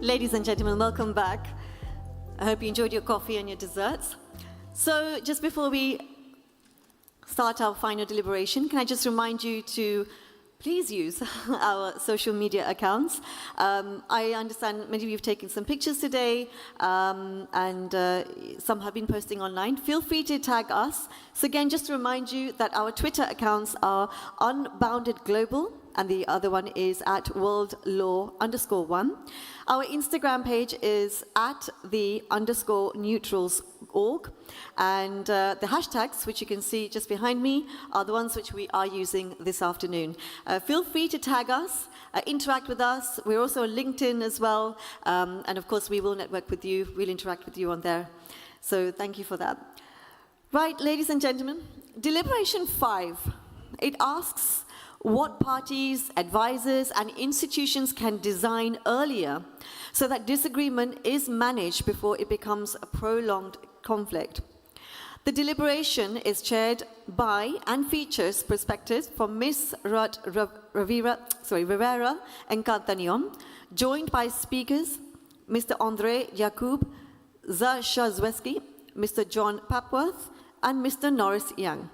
Ladies and gentlemen, welcome back. I hope you enjoyed your coffee and your desserts. So just before we start our final deliberation, can I just remind you to please use our social media accounts. I understand many of you have taken some pictures today, and some have been posting online. Feel free to tag us. So again, just to remind you that our Twitter accounts are Unbounded Global, and the other one is at worldlaw_1. Our Instagram page is at @the_neutrals.org. And the hashtags, which you can see just behind me, are the ones which we are using this afternoon. Feel free to tag us, interact with us. We're also on LinkedIn as well. And of course, we will network with you. We'll interact with you on there. So thank you for that. Right, ladies and gentlemen, deliberation 5. It asks what parties, advisors, and institutions can design earlier so that disagreement is managed before it becomes a prolonged conflict. The deliberation is chaired by and features perspectives from Ms. Rivera and Cantanion, joined by speakers Mr. André Jakub Zaszazweski, Mr. John Papworth, and Mr. Norris Young.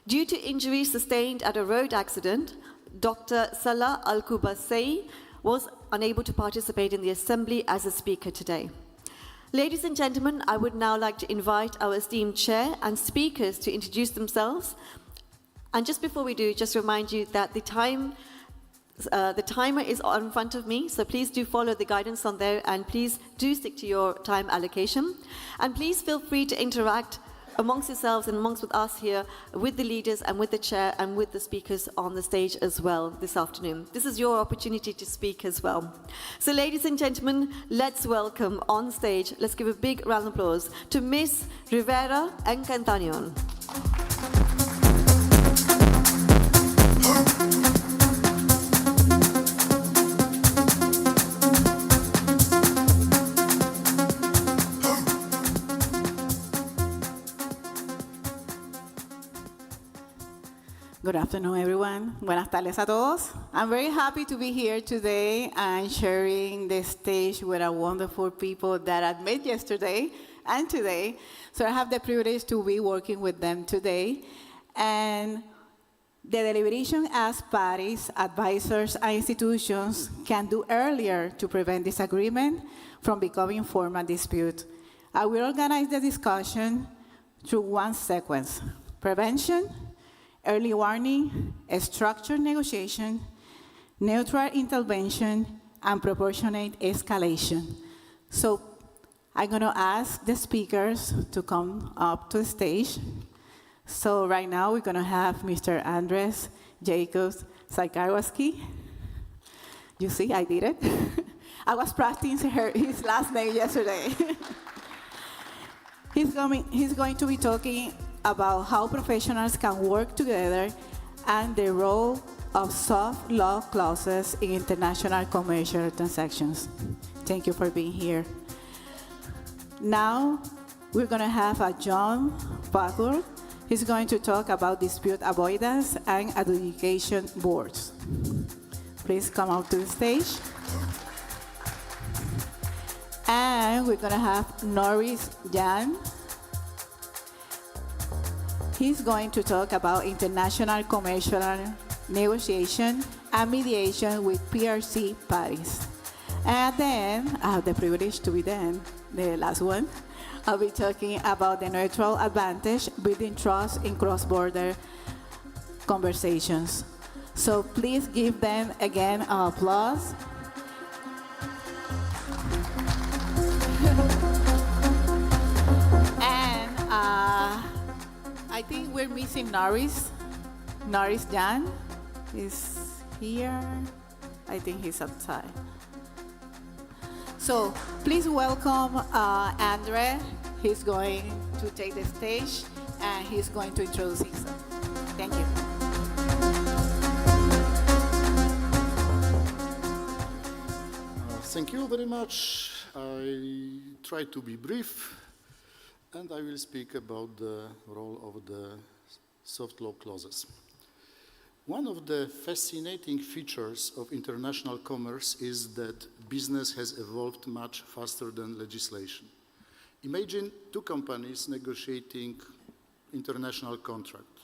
Due to injuries sustained at a road accident, Dr. Salah Al-Kubasei was unable to participate in the assembly as a speaker today. Ladies and gentlemen, I would now like to invite our esteemed chair and speakers to introduce themselves. And just before we do, just remind you that the timer is in front of me, so please do follow the guidance on there, and please do stick to your time allocation. And please feel free to interact amongst yourselves and amongst with us here, with the leaders and with the chair and with the speakers on the stage as well this afternoon. This is your opportunity to speak as well. So ladies and gentlemen, let's welcome on stage, let's give a big round of applause to Ms. Rivera and Cantanion. Good afternoon, everyone. Buenas tardes a todos. I'm very happy to be here today and sharing the stage with a wonderful people that I met yesterday and today. So I have the privilege to be working with them today. And the deliberation as parties, advisors, and institutions can do earlier to prevent disagreement from becoming formal dispute. I will organize the discussion through one sequence: prevention, early warning, structured negotiation, neutral intervention, and proportionate escalation. So I'm going to ask the speakers to come up to the stage. So right now we're going to have Mr. Andres Jacobs Sarkarowski. You see, I did it. I was practicing his last name yesterday. He's going to be talking about how professionals can work together and the role of soft law clauses in international commercial transactions. Thank you for being here. Now, we're going to have a John Papworth. He's going to talk about dispute avoidance and adjudication boards. Please come out to the stage. And we're going to have Norris Young. He's going to talk about international commercial negotiation and mediation with PRC parties. And then, I have the privilege to be the last one. I'll be talking about the neutral advantage, building trust in cross-border conversations. So please give them, again, an applause. And I think we're missing Norris. Norris Jan is here. I think he's outside. So please welcome Andre. He's going to take the stage and he's going to introduce himself. Thank you. Thank you very much. I try to be brief, and I will speak about the role of the soft law clauses. One of the fascinating features of international commerce is that business has evolved much faster than legislation. Imagine two companies negotiating international contract.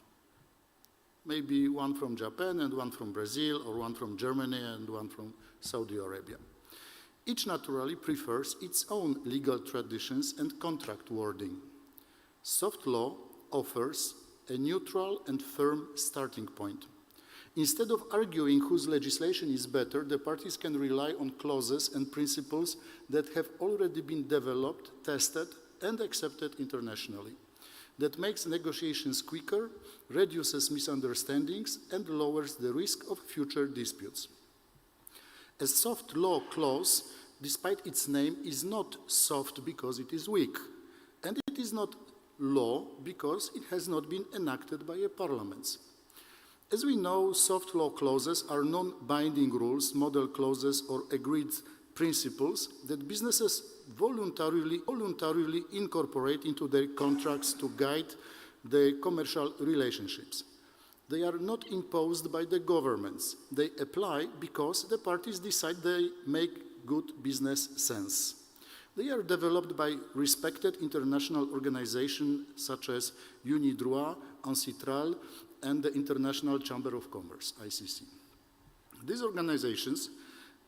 Maybe one from Japan and one from Brazil, or one from Germany and one from Saudi Arabia. Each naturally prefers its own legal traditions and contract wording. Soft law offers a neutral and firm starting point. Instead of arguing whose legislation is better, the parties can rely on clauses and principles that have already been developed, tested, and accepted internationally. That makes negotiations quicker, reduces misunderstandings, and lowers the risk of future disputes. A soft law clause, despite its name, is not soft because it is weak, and it is not law because it has not been enacted by a parliament. As we know, soft law clauses are non-binding rules, model clauses, or agreed principles that businesses voluntarily incorporate into their contracts to guide their commercial relationships. They are not imposed by the governments. They apply because the parties decide they make good business sense. They are developed by respected international organizations such as UNIDROIT, ANCITRAL, and the International Chamber of Commerce, ICC. These organizations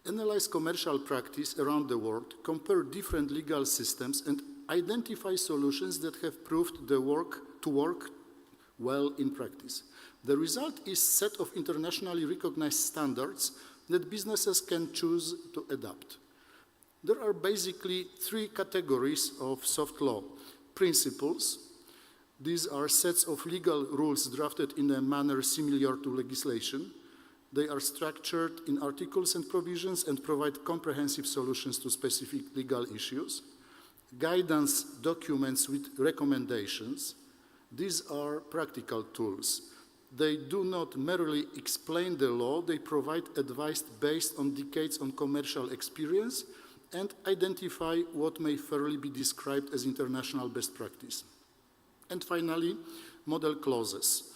analyze commercial practice around the world, compare different legal systems, and identify solutions that have proved to work well in practice. The result is a set of internationally recognized standards that businesses can choose to adopt. There are basically three categories of soft law. Principles. These are sets of legal rules drafted in a manner similar to legislation. They are structured in articles and provisions and provide comprehensive solutions to specific legal issues. Guidance documents with recommendations. These are practical tools. They do not merely explain the law, they provide advice based on decades of commercial experience and identify what may fairly be described as international best practice. And finally, model clauses.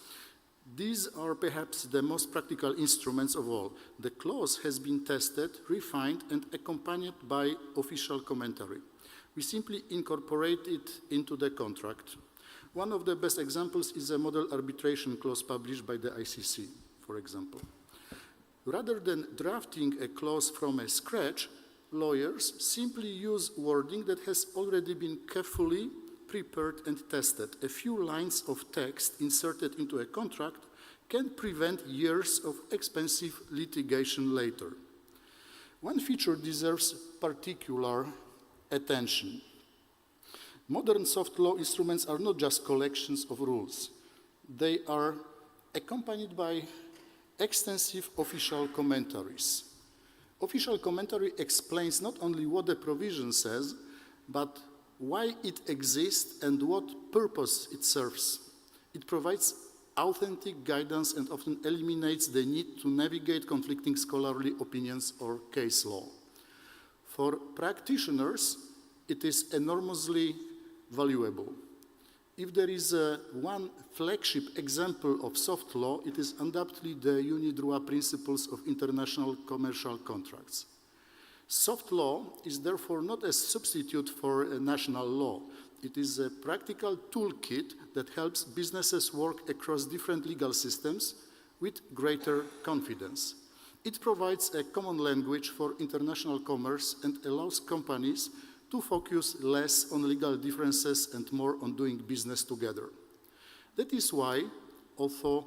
These are perhaps the most practical instruments of all. The clause has been tested, refined, and accompanied by official commentary. We simply incorporate it into the contract. One of the best examples is a model arbitration clause published by the ICC, for example. Rather than drafting a clause from scratch, lawyers simply use wording that has already been carefully prepared and tested. A few lines of text inserted into a contract can prevent years of expensive litigation later. One feature deserves particular attention. Modern soft law instruments are not just collections of rules. They are accompanied by extensive official commentaries. Official commentary explains not only what the provision says, but why it exists and what purpose it serves. It provides authentic guidance and often eliminates the need to navigate conflicting scholarly opinions or case law. For practitioners, it is enormously valuable. If there is one flagship example of soft law, it is undoubtedly the UNIDROIT principles of international commercial contracts. Soft law is therefore not a substitute for a national law. It is a practical toolkit that helps businesses work across different legal systems with greater confidence. It provides a common language for international commerce and allows companies to focus less on legal differences and more on doing business together. That is why, although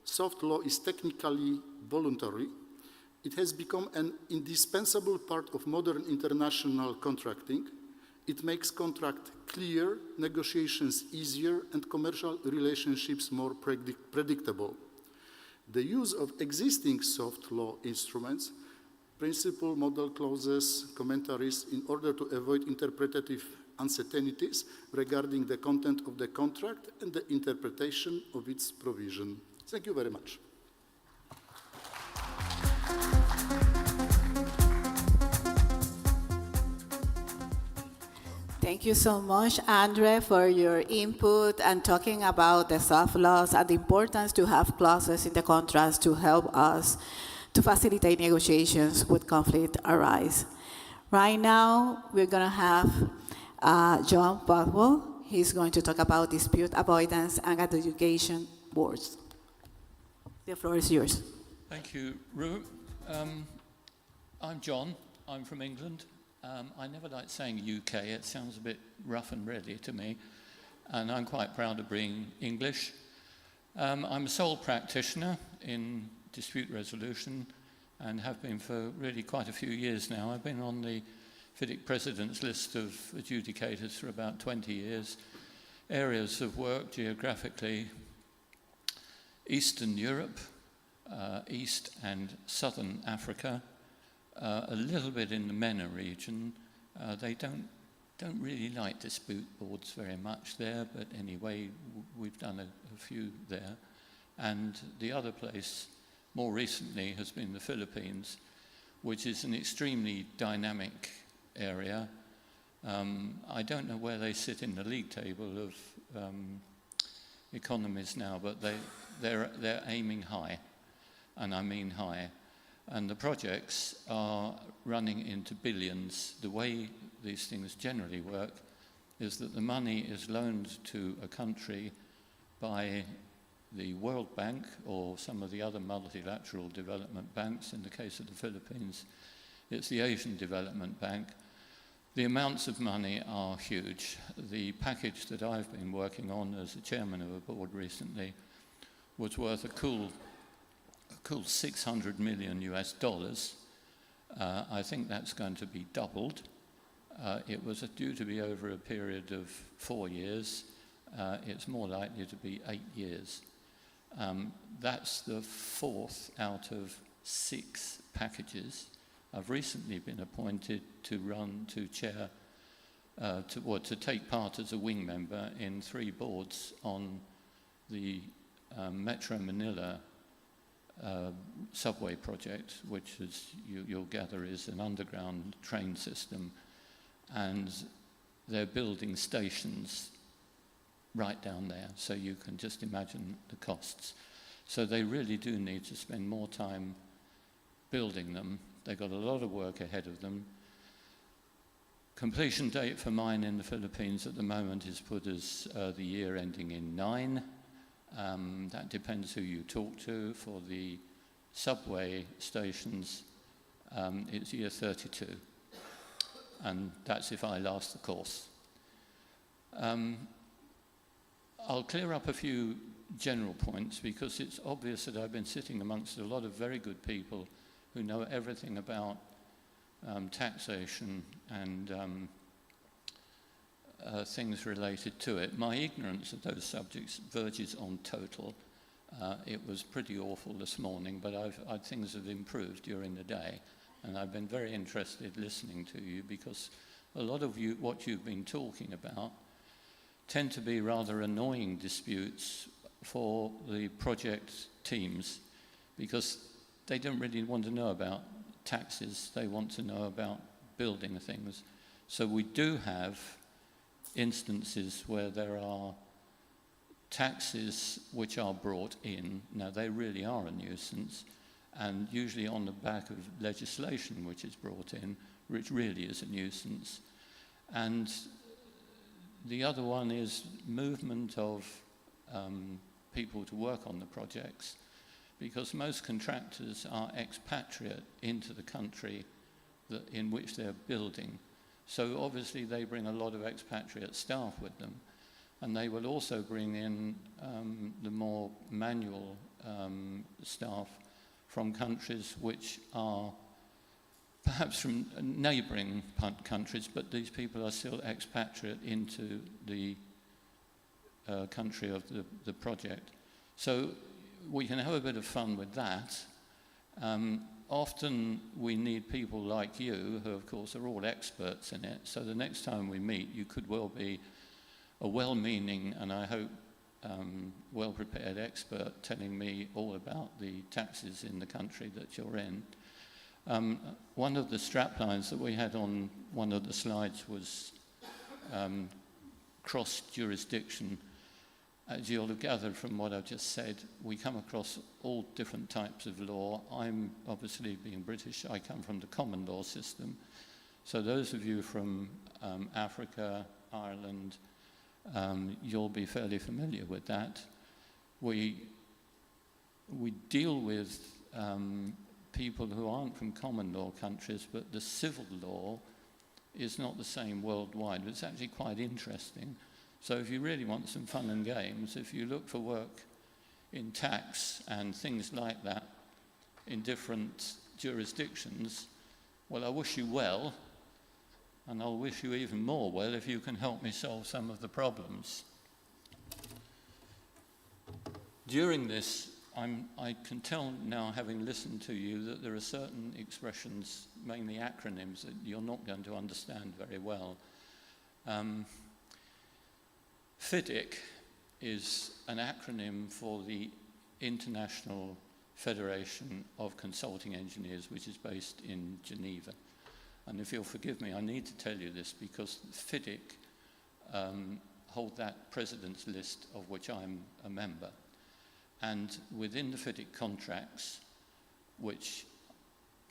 soft law is technically voluntary, it has become an indispensable part of modern international contracting. It makes contract clear, negotiations easier, and commercial relationships more predictable. The use of existing soft law instruments, principle, model clauses, commentaries, in order to avoid interpretative uncertainties regarding the content of the contract and the interpretation of its provision. Thank you very much. Thank you so much, Andre, for your input and talking about the soft laws and the importance to have clauses in the contracts to help us to facilitate negotiations when conflict arise. Right now, we're going to have John Boswell. He's going to talk about dispute avoidance and adjudication boards. The floor is yours. Thank you, Rue. I'm John. I'm from England. I never like saying UK. It sounds a bit rough and ready to me. And I'm quite proud of being English. I'm a sole practitioner in dispute resolution and have been for really quite a few years now. I've been on the FIDIC President's list of adjudicators for about 20 years. Areas of work geographically: Eastern Europe, East and Southern Africa, a little bit in the MENA region. They don't really like dispute boards very much there, but anyway, we've done a few there. And the other place, more recently, has been the Philippines, which is an extremely dynamic area. I don't know where they sit in the league table of economies now, but they're aiming high, and I mean high. And the projects are running into billions. The way these things generally work is that the money is loaned to a country by the World Bank or some of the other multilateral development banks. In the case of the Philippines, it's the Asian Development Bank. The amounts of money are huge. The package that I've been working on as the chairman of a board recently was worth a cool $600 million US. I think that's going to be doubled. It was due to be over a period of 4 years. It's more likely to be 8 years. That's the 4th out of 6 packages. I've recently been appointed to chair, to take part as a wing member in 3 boards on the Metro Manila subway project, which, as you'll gather, is an underground train system, and they're building stations right down there, so you can just imagine the costs. So they really do need to spend more time building them. They've got a lot of work ahead of them. Completion date for mine in the Philippines at the moment is put as the year ending in 9. That depends who you talk to. For the subway stations, it's year 32. And that's if I last the course. I'll clear up a few general points because it's obvious that I've been sitting amongst a lot of very good people who know everything about taxation and things related to it. My ignorance of those subjects verges on total. It was pretty awful this morning, but things have improved during the day, and I've been very interested listening to you because a lot of what you've been talking about tend to be rather annoying disputes for the project teams because they don't really want to know about taxes, they want to know about building things. So we do have instances where there are taxes which are brought in. Now, they really are a nuisance, and usually on the back of legislation which is brought in, which really is a nuisance. And the other one is movement of people to work on the projects, because most contractors are expatriate into the country in which they're building. So obviously they bring a lot of expatriate staff with them, and they will also bring in the more manual staff from countries which are perhaps from neighbouring countries, but these people are still expatriate into the country of the project. So we can have a bit of fun with that. Often we need people like you, who of course are all experts in it, so the next time we meet you could well be a well-meaning and I hope well-prepared expert telling me all about the taxes in the country that you're in. One of the straplines that we had on one of the slides was cross-jurisdiction. As you'll have gathered from what I've just said, we come across all different types of law. I'm obviously, being British, I come from the common law system. So those of you from Africa, Ireland, you'll be fairly familiar with that. We deal with people who aren't from common law countries, but the civil law is not the same worldwide. It's actually quite interesting. So if you really want some fun and games, if you look for work in tax and things like that in different jurisdictions, well, I wish you well, and I'll wish you even more well if you can help me solve some of the problems. During this, I can tell now, having listened to you, that there are certain expressions, mainly acronyms, that you're not going to understand very well. FIDIC is an acronym for the International Federation of Consulting Engineers, which is based in Geneva. And if you'll forgive me, I need to tell you this because FIDIC hold that president's list of which I'm a member. And within the FIDIC contracts, which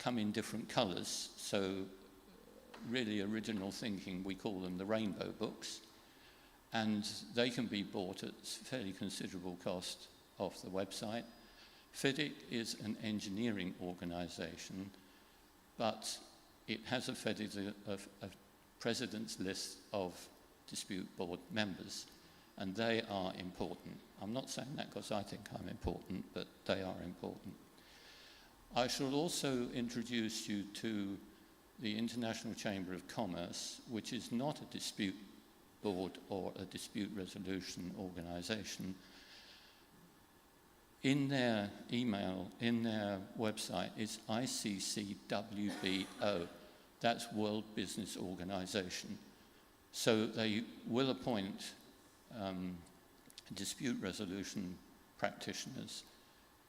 come in different colours, so really original thinking, we call them the rainbow books, and they can be bought at fairly considerable cost off the website. FIDIC is an engineering organisation, but it has a president's list of dispute board members, and they are important. I'm not saying that because I think I'm important, but they are important. I shall also introduce you to the International Chamber of Commerce, which is not a dispute board or a dispute resolution organisation. In their email, in their website, is ICCWBO. That's World Business Organization. So they will appoint dispute resolution practitioners,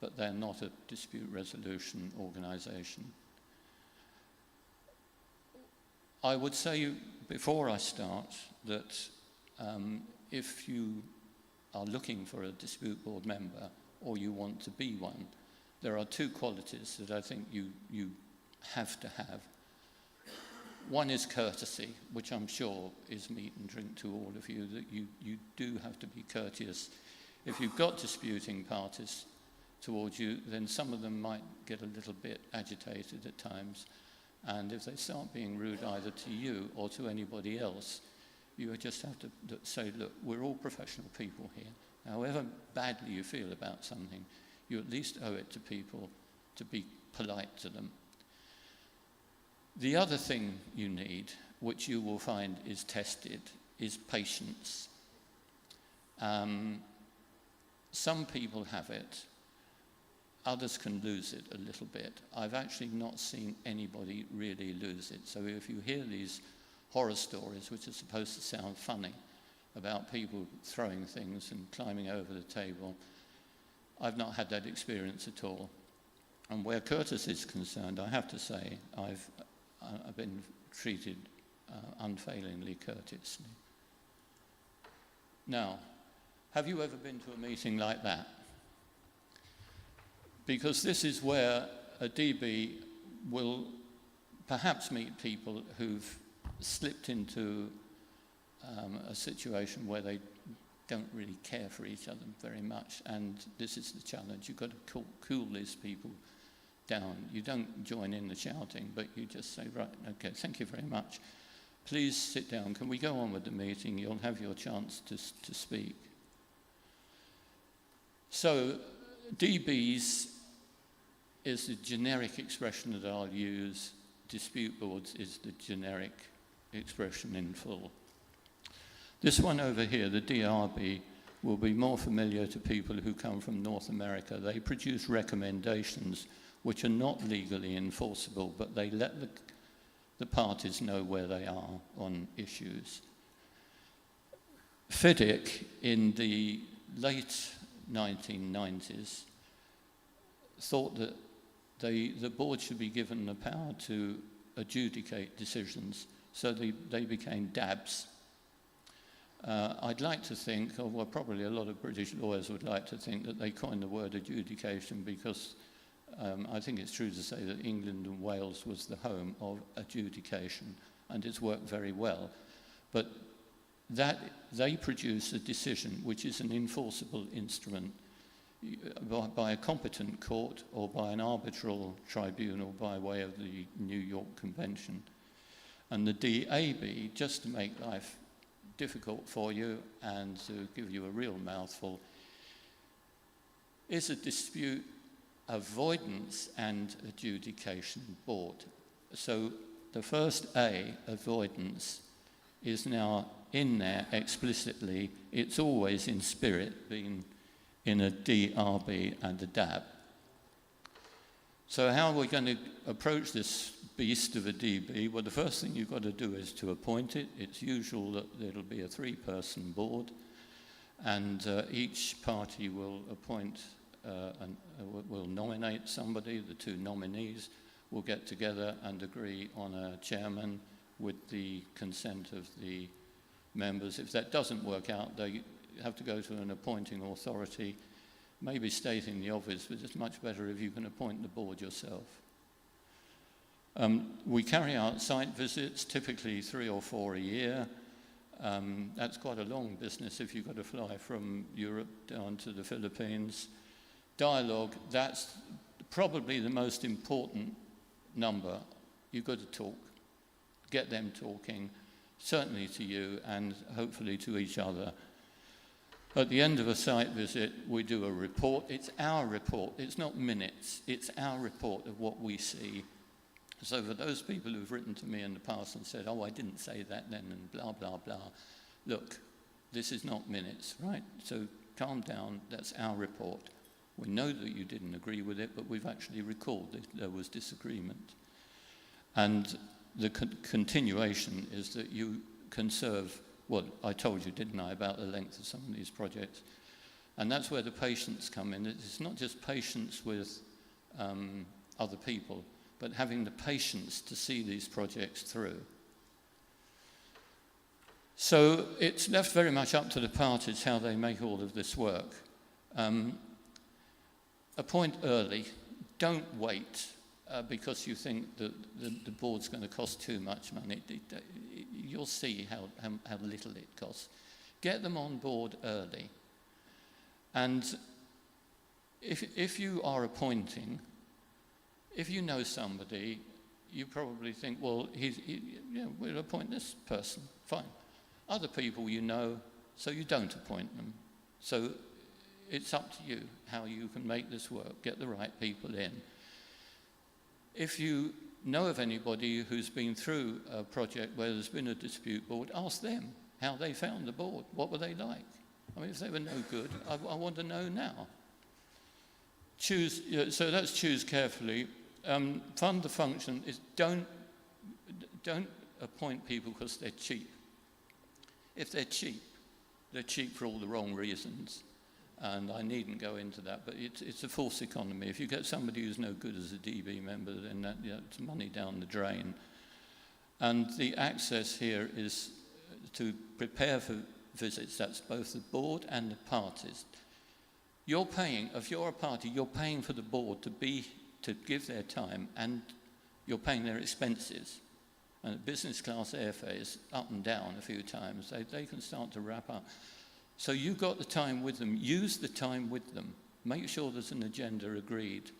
but they're not a dispute resolution organization. I would say before I start that if you are looking for a dispute board member or you want to be one, there are two qualities that I think you have to have. One is courtesy, which I'm sure is meat and drink to all of you, that you do have to be courteous. If you've got disputing parties towards you, then some of them might get a little bit agitated at times. And if they start being rude either to you or to anybody else, you just have to say, look, we're all professional people here. However badly you feel about something, you at least owe it to people to be polite to them. The other thing you need, which you will find is tested, is patience. Some people have it, others can lose it a little bit. I've actually not seen anybody really lose it. So if you hear these horror stories, which are supposed to sound funny, about people throwing things and climbing over the table, I've not had that experience at all. And where courtesy is concerned, I have to say, I've been treated unfailingly courteously. Now, have you ever been to a meeting like that? Because this is where a DB will perhaps meet people who've slipped into a situation where they don't really care for each other very much, and this is the challenge. You've got to cool these people down. You don't join in the shouting, but you just say, right, okay, thank you very much. Please sit down. Can we go on with the meeting? You'll have your chance to speak. So DBs is the generic expression that I'll use. Dispute boards is the generic expression in full. This one over here, the DRB, will be more familiar to people who come from North America. They produce recommendations which are not legally enforceable, but they let the parties know where they are on issues. FIDIC, in the late 1990s, thought that the board should be given the power to adjudicate decisions, so they became DABs, I'd like to think, or well, probably a lot of British lawyers would like to think that they coined the word adjudication because I think it's true to say that England and Wales was the home of adjudication, and it's worked very well. But that they produce a decision which is an enforceable instrument by a competent court or by an arbitral tribunal by way of the New York Convention. And the DAB, just to make life difficult for you and to give you a real mouthful, is a dispute avoidance and adjudication board. So the first A, avoidance, is now in there explicitly. It's always in spirit, being in a DRB and a DAB. So how are we going to approach this beast of a DB? Well, the first thing you've got to do is to appoint it. It's usual that it'll be a 3-person board, and each party will appoint will nominate somebody. The 2 nominees will get together and agree on a chairman with the consent of the members. If that doesn't work out, they have to go to an appointing authority, maybe stating the obvious, but it's much better if you can appoint the board yourself. We carry out site visits, typically 3 or 4 a year. That's quite a long business if you've got to fly from Europe down to the Philippines. Dialogue, that's probably the most important number. You've got to talk, get them talking, certainly to you and hopefully to each other. At the end of a site visit, we do a report. It's our report. It's not minutes. It's our report of what we see. So for those people who've written to me in the past and said, oh, I didn't say that then, and blah, blah, blah, look, this is not minutes, right? So calm down. That's our report. We know that you didn't agree with it, but we've actually recalled that there was disagreement. And the continuation is that you conserve, well, I told you, didn't I, about the length of some of these projects. And that's where the patience come in. It's not just patience with other people, but having the patience to see these projects through. So it's left very much up to the parties how they make all of this work. Appoint early. Don't wait because you think that the board's going to cost too much money. You'll see how little it costs. Get them on board early. And if you are appointing, if you know somebody, you probably think, well, we'll appoint this person. Fine. Other people you know, so you don't appoint them. So it's up to you how you can make this work, get the right people in. If you know of anybody who's been through a project where there's been a dispute board, ask them how they found the board. What were they like? I mean, if they were no good, I want to know now. So let's choose carefully. Fund the function is don't appoint people because they're cheap. If they're cheap for all the wrong reasons. And I needn't go into that, but it's a false economy. If you get somebody who's no good as a DB member, then it's money down the drain. And the access here is to prepare for visits. That's both the board and the parties. You're paying, if you're a party, you're paying for the board to give their time, and you're paying their expenses. And business class airfare is up and down a few times. They can start to wrap up. So you've got the time with them. Use the time with them. Make sure there's an agenda agreed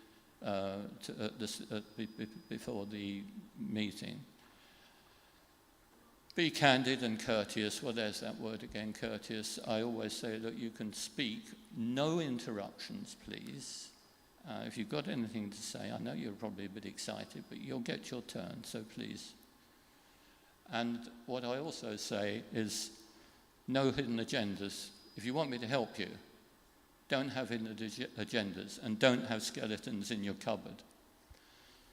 before the meeting. Be candid and courteous. Well, there's that word again, courteous. I always say that you can speak. No interruptions, please. If you've got anything to say, I know you're probably a bit excited, but you'll get your turn, so please. And what I also say is, no hidden agendas. If you want me to help you, don't have hidden agendas and don't have skeletons in your cupboard.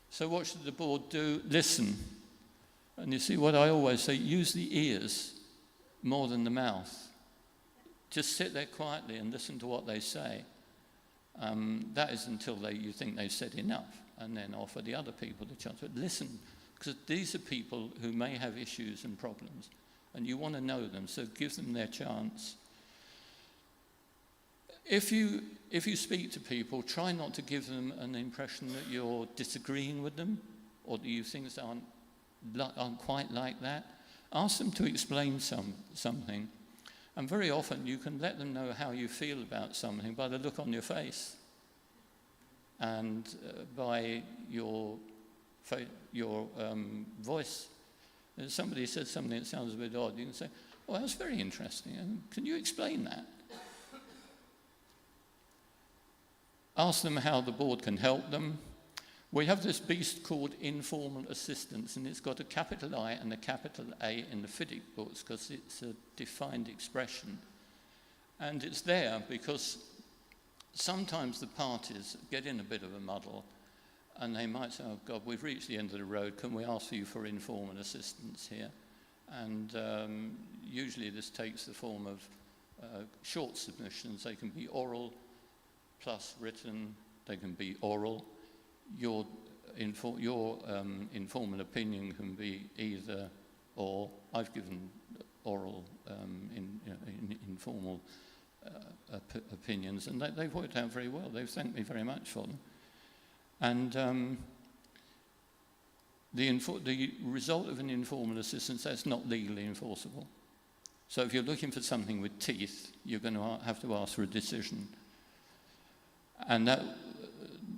So what should the board do? Listen. And you see what I always say, use the ears more than the mouth. Just sit there quietly and listen to what they say. That is until you think they've said enough, and then offer the other people the chance. But listen, because these are people who may have issues and problems. and you want to know them, so give them their chance. If you speak to people, try not to give them an impression that you're disagreeing with them or that you think things aren't quite like that. Ask them to explain something. And very often you can let them know how you feel about something by the look on your face and by your voice. If somebody says something that sounds a bit odd, you can say, "Oh, that's very interesting. And can you explain that?" Ask them how the board can help them. We have this beast called informal assistance, and it's got a capital I and a capital A in the FIDIC books because it's a defined expression. And it's there because sometimes the parties get in a bit of a muddle and they might say, "Oh God, we've reached the end of the road, can we ask you for informal assistance here?" And usually this takes the form of short submissions. They can be oral plus written, they can be oral. Your informal opinion can be either or. I've given oral informal opinions, and they've worked out very well. They've thanked me very much for them. And the result of an informal assistance, that's not legally enforceable. So if you're looking for something with teeth, you're going to have to ask for a decision. And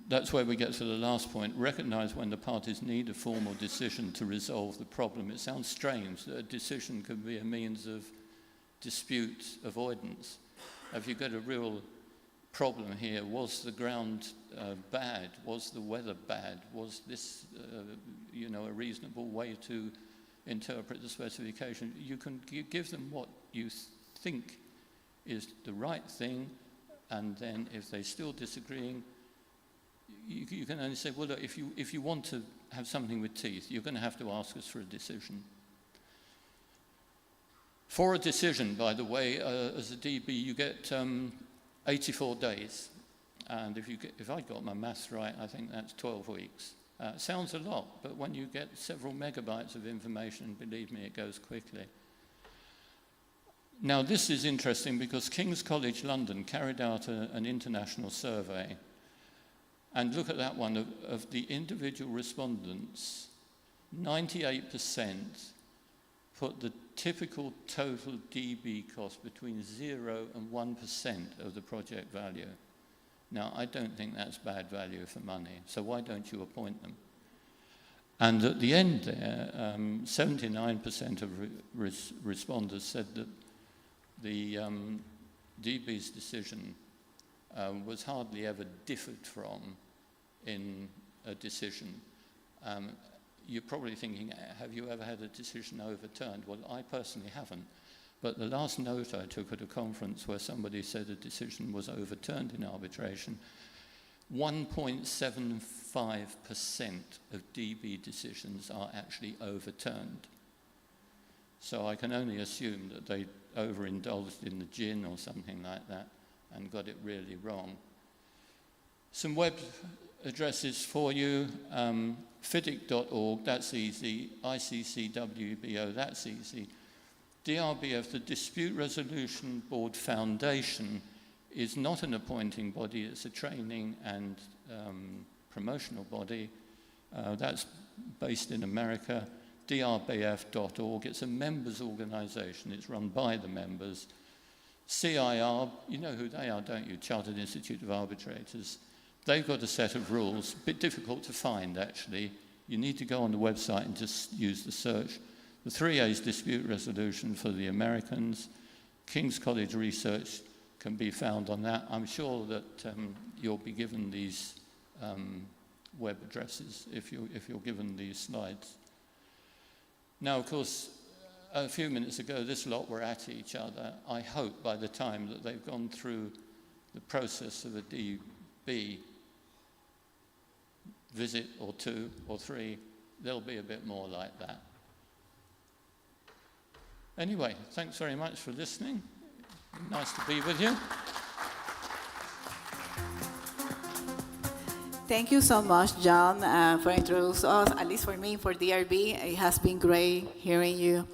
that's where we get to the last point. Recognize when the parties need a formal decision to resolve the problem. It sounds strange that a decision can be a means of dispute avoidance. Have you got a real problem here? Was the ground bad? Was the weather bad? Was this, a reasonable way to interpret the specification? You can give them what you think is the right thing, and then if they're still disagreeing, you can only say, well, look, if you want to have something with teeth, you're going to have to ask us for a decision. For a decision, by the way, as a DB, you get 84 days. And if I got my maths right, I think that's 12 weeks. Sounds a lot, but when you get several megabytes of information, believe me, it goes quickly. Now, this is interesting because King's College London carried out an international survey. And look at that one, of the individual respondents, 98% put the typical total DB cost between 0 and 1% of the project value. Now, I don't think that's bad value for money, so why don't you appoint them? And at the end there, 79% of responders said that the DB's decision was hardly ever differed from in a decision. You're probably thinking, have you ever had a decision overturned? Well, I personally haven't. But the last note I took at a conference where somebody said a decision was overturned in arbitration, 1.75% of DB decisions are actually overturned. So I can only assume that they overindulged in the gin or something like that and got it really wrong. Some web addresses for you. FIDIC.org, that's easy. ICCWBO, that's easy. DRBF, the Dispute Resolution Board Foundation, is not an appointing body, it's a training and promotional body. That's based in America. DRBF.org, it's a members organization, it's run by the members. CIR, you know who they are, don't you? Chartered Institute of Arbitrators. They've got a set of rules, a bit difficult to find actually. You need to go on the website and just use the search. The 3A's dispute resolution for the Americans. King's College research can be found on that. I'm sure that you'll be given these web addresses if you're given these slides. Now, of course, a few minutes ago, this lot were at each other. I hope by the time that they've gone through the process of a DB visit or 2 or 3, they'll be a bit more like that. Anyway, thanks very much for listening. Nice to be with you. Thank you so much, John, for introducing us, at least for me, for DRB. It has been great hearing you.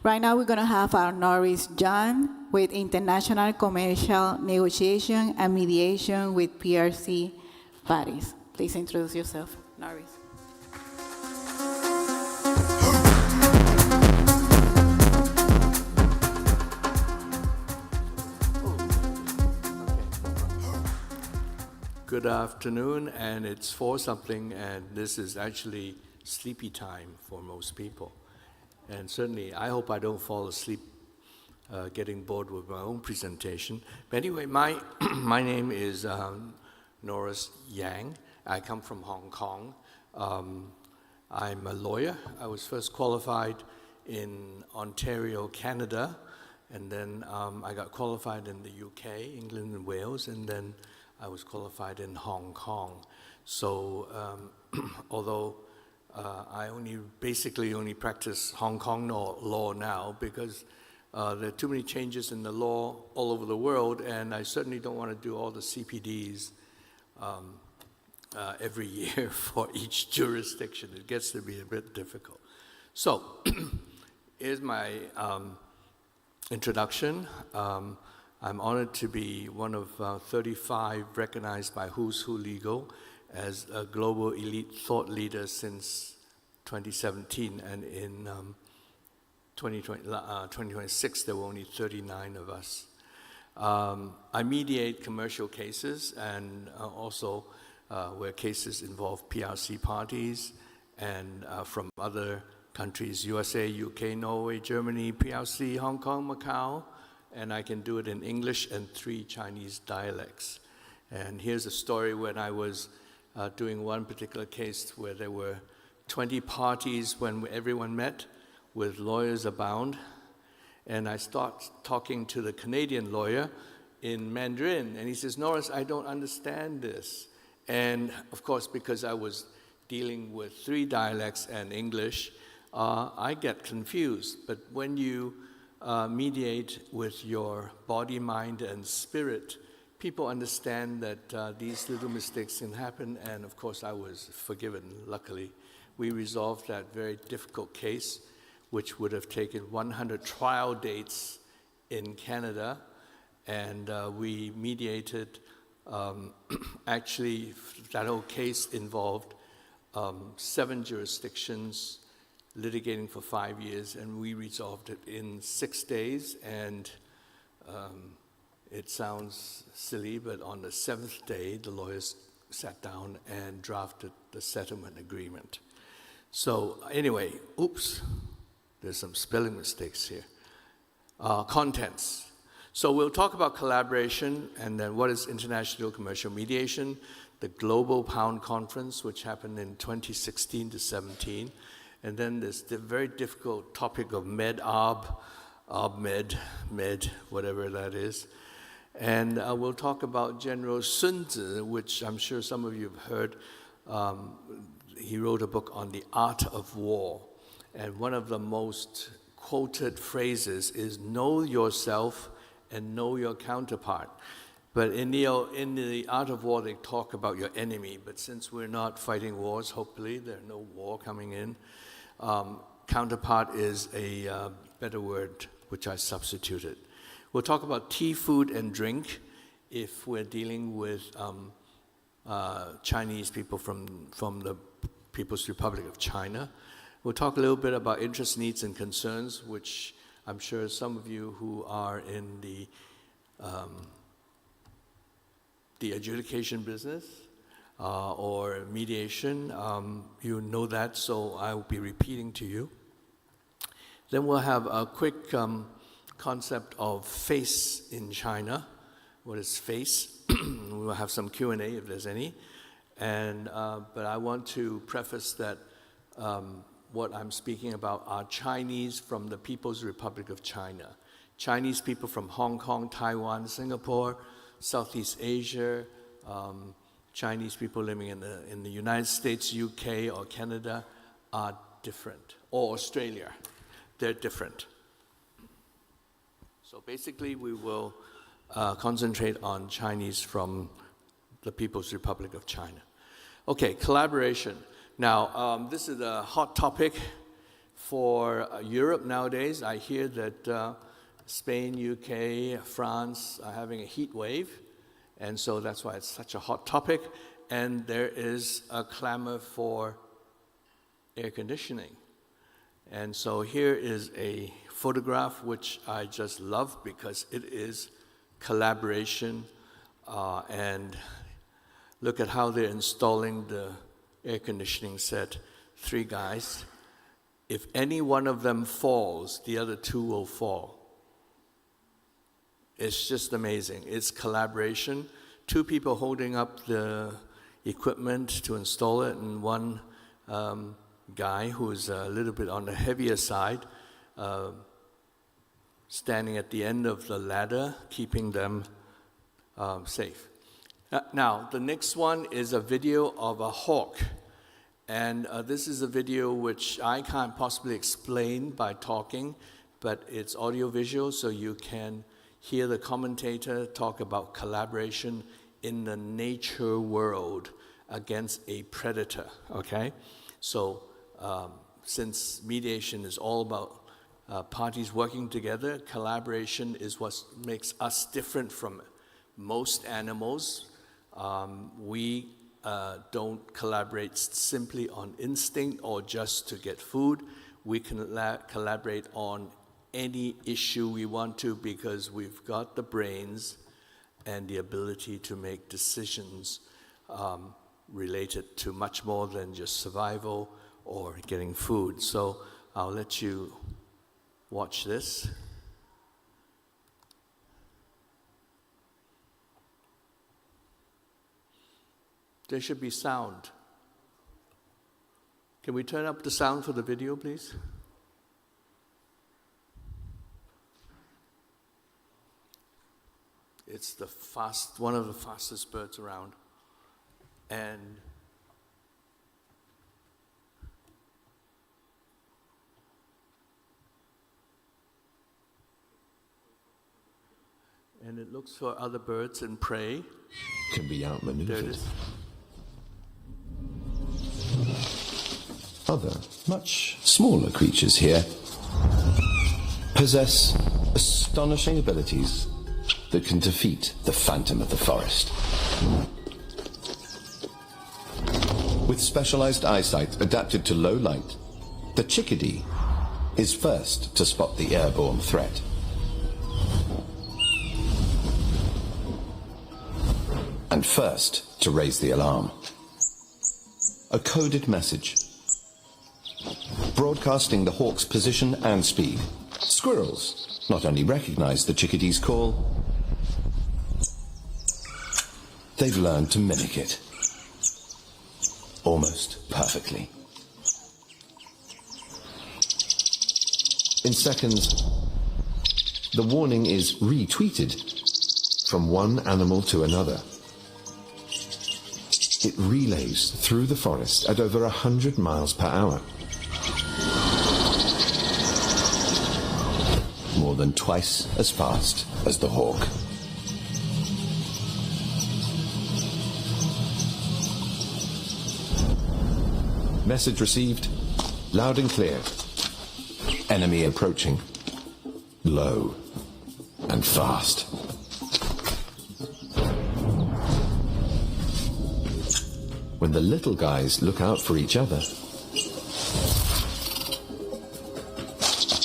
Right now, we're going to have our Norris John with International Commercial Negotiation and Mediation with PRC Parties. Please introduce yourself, Norris. Good afternoon, and it's 4-something, and this is actually sleepy time for most people. And certainly, I hope I don't fall asleep getting bored with my own presentation. But anyway, my name is Norris Yang. I come from Hong Kong. I'm a lawyer. I was first qualified in Ontario, Canada, and then I got qualified in the UK, England and Wales, and then I was qualified in Hong Kong. So although I basically only practice Hong Kong law now because there are too many changes in the law all over the world, and I certainly don't want to do all the CPDs every year for each jurisdiction. It gets to be a bit difficult. So here's my introduction. I'm honored to be one of 35 recognized by Who's Who Legal as a global elite thought leader since 2017, and in 2026 there were only 39 of us. I mediate commercial cases and also where cases involve PRC parties and from other countries, USA, UK, Norway, Germany, PRC, Hong Kong, Macau, and I can do it in English and 3 Chinese dialects. And here's a story when I was doing one particular case where there were 20 parties when everyone met with lawyers abound. And I start talking to the Canadian lawyer in Mandarin, and he says, Norris, I don't understand this. And of course, because I was dealing with 3 dialects and English, I get confused. But when you mediate with your body, mind, and spirit, people understand that these little mistakes can happen, and of course I was forgiven, luckily. We resolved that very difficult case, which would have taken 100 trial dates in Canada, and we mediated, actually that whole case involved 7 jurisdictions, litigating for 5 years, and we resolved it in 6 days. And it sounds silly, but on the 7th day, the lawyers sat down and drafted the settlement agreement. So anyway, oops, there's some spelling mistakes here. Contents. So we'll talk about collaboration, and then what is international commercial mediation, the Global Pound Conference, which happened in 2016 to 17. And then there's the very difficult topic of med, whatever that is. And we'll talk about General Sun Tzu, which I'm sure some of you have heard. He wrote a book on the art of war. And one of the most quoted phrases is, know yourself and know your counterpart. But in the art of war, they talk about your enemy. But since we're not fighting wars, hopefully, there's no war coming in. Counterpart is a better word, which I substituted. We'll talk about tea, food, and drink if we're dealing with Chinese people from the People's Republic of China. We'll talk a little bit about interests, needs, and concerns, which I'm sure some of you who are in the adjudication business or mediation, you know that, so I will be repeating to you. Then we'll have a quick concept of face in China. What is face? We'll have some Q&A if there's any. But I want to preface that what I'm speaking about are Chinese from the People's Republic of China. Chinese people from Hong Kong, Taiwan, Singapore, Southeast Asia, Chinese people living in the United States, UK, or Canada are different, or Australia. They're different. So basically, we will concentrate on Chinese from the People's Republic of China. Okay, collaboration. Now, this is a hot topic For Europe nowadays, I hear that Spain, UK, France are having a heat wave, and so that's why it's such a hot topic, and there is a clamor for air conditioning. And so here is a photograph which I just love because it is collaboration, and look at how they're installing the air conditioning set. 3 guys. If any one of them falls, the other 2 will fall. It's just amazing. It's collaboration. 2 people holding up the equipment to install it, and 1 guy who's a little bit on the heavier side, standing at the end of the ladder, keeping them safe. Now, the next one is a video of a hawk. And this is a video which I can't possibly explain by talking, but it's audiovisual, so you can hear the commentator talk about collaboration in the nature world against a predator, okay? So since mediation is all about parties working together, collaboration is what makes us different from most animals. We don't collaborate simply on instinct or just to get food. We can collaborate on any issue we want to because we've got the brains and the ability to make decisions related to much more than just survival or getting food. So I'll let you watch this. There should be sound. Can we turn up the sound for the video, please? It's one of the fastest birds around. And it looks for other birds and prey. Can be outmaneuvered. There it is. Other, much smaller creatures here possess astonishing abilities that can defeat the phantom of the forest. With specialized eyesight adapted to low light, the chickadee is first to spot the airborne threat. And first to raise the alarm. A coded message broadcasting the hawk's position and speed. Squirrels not only recognize the chickadee's call, they've learned to mimic it. Almost perfectly. In seconds, the warning is retweeted from one animal to another. It relays through the forest at over 100 miles per hour. More than twice as fast as the hawk. Message received, loud and clear. Enemy approaching, low and fast. When the little guys look out for each other,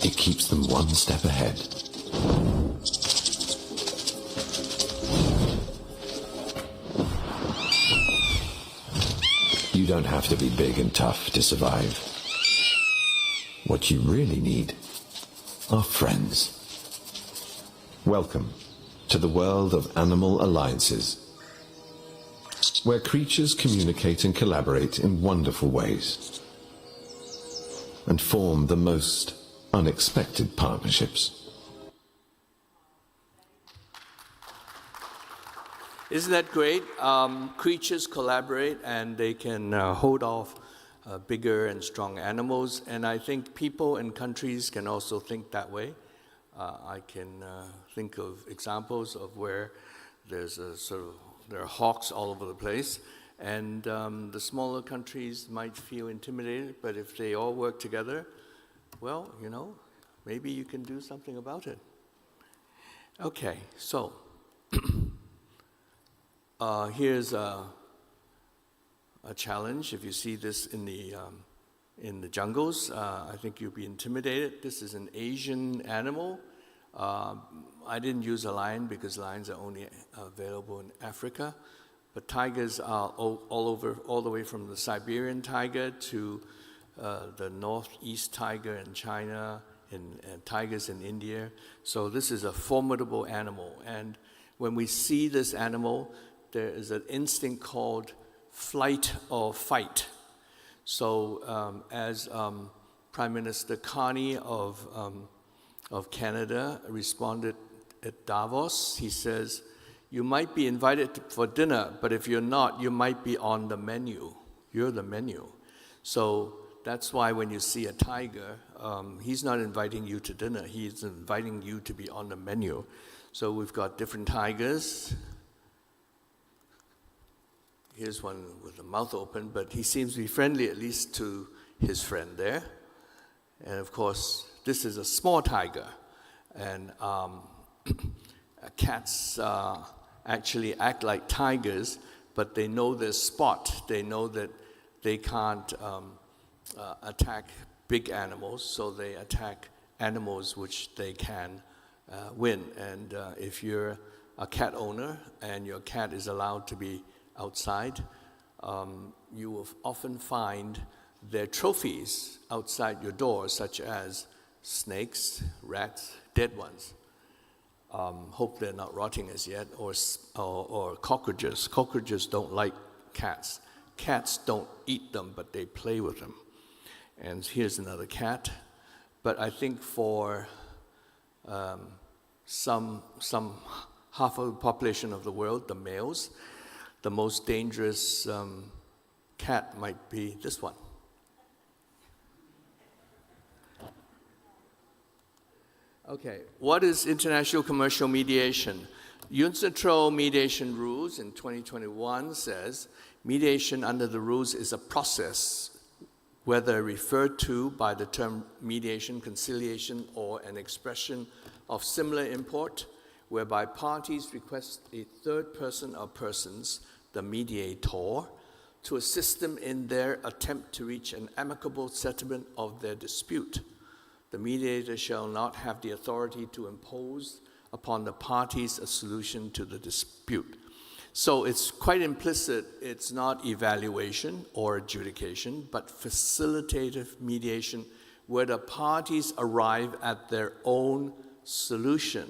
it keeps them one step ahead. You don't have to be big and tough to survive. What you really need are friends. Welcome to the world of animal alliances, where creatures communicate and collaborate in wonderful ways and form the most unexpected partnerships. Isn't that great? Creatures collaborate and they can hold off bigger and strong animals. And I think people and countries can also think that way. I can think of examples of where there's there are hawks all over the place. And the smaller countries might feel intimidated, but if they all work together, well, you know, maybe you can do something about it. Okay, so here's a challenge. If you see this in the jungles, I think you'll be intimidated. This is an Asian animal. I didn't use a lion because lions are only available in Africa, but tigers are all over, all the way from the Siberian tiger to the northeast tiger in China, and tigers in India. So this is a formidable animal. And when we see this animal, there is an instinct called flight or fight. So as Prime Minister Carney of Canada responded at Davos, he says, you might be invited for dinner, but if you're not, you might be on the menu. You're the menu. So that's why when you see a tiger, he's not inviting you to dinner. He's inviting you to be on the menu. So we've got different tigers. Here's one with the mouth open, but he seems to be friendly, at least to his friend there. And of course, this is a small tiger. And cats actually act like tigers, but they know their spot. They know that they can't attack big animals, so they attack animals which they can win. And if you're a cat owner and your cat is allowed to be outside, you will often find their trophies outside your door, such as snakes, rats, dead ones. Hope they're not rotting as yet, or cockroaches. Cockroaches don't like cats. Cats don't eat them, but they play with them. And here's another cat. But I think for some half of the population of the world, the males, the most dangerous cat might be this one. Okay, what is international commercial mediation? UNCITRAL mediation rules in 2021 says, mediation under the rules is a process, whether referred to by the term mediation, conciliation, or an expression of similar import, whereby parties request a third person or persons, the mediator, to assist them in their attempt to reach an amicable settlement of their dispute. The mediator shall not have the authority to impose upon the parties a solution to the dispute. So it's quite implicit, it's not evaluation or adjudication, but facilitative mediation, where the parties arrive at their own solution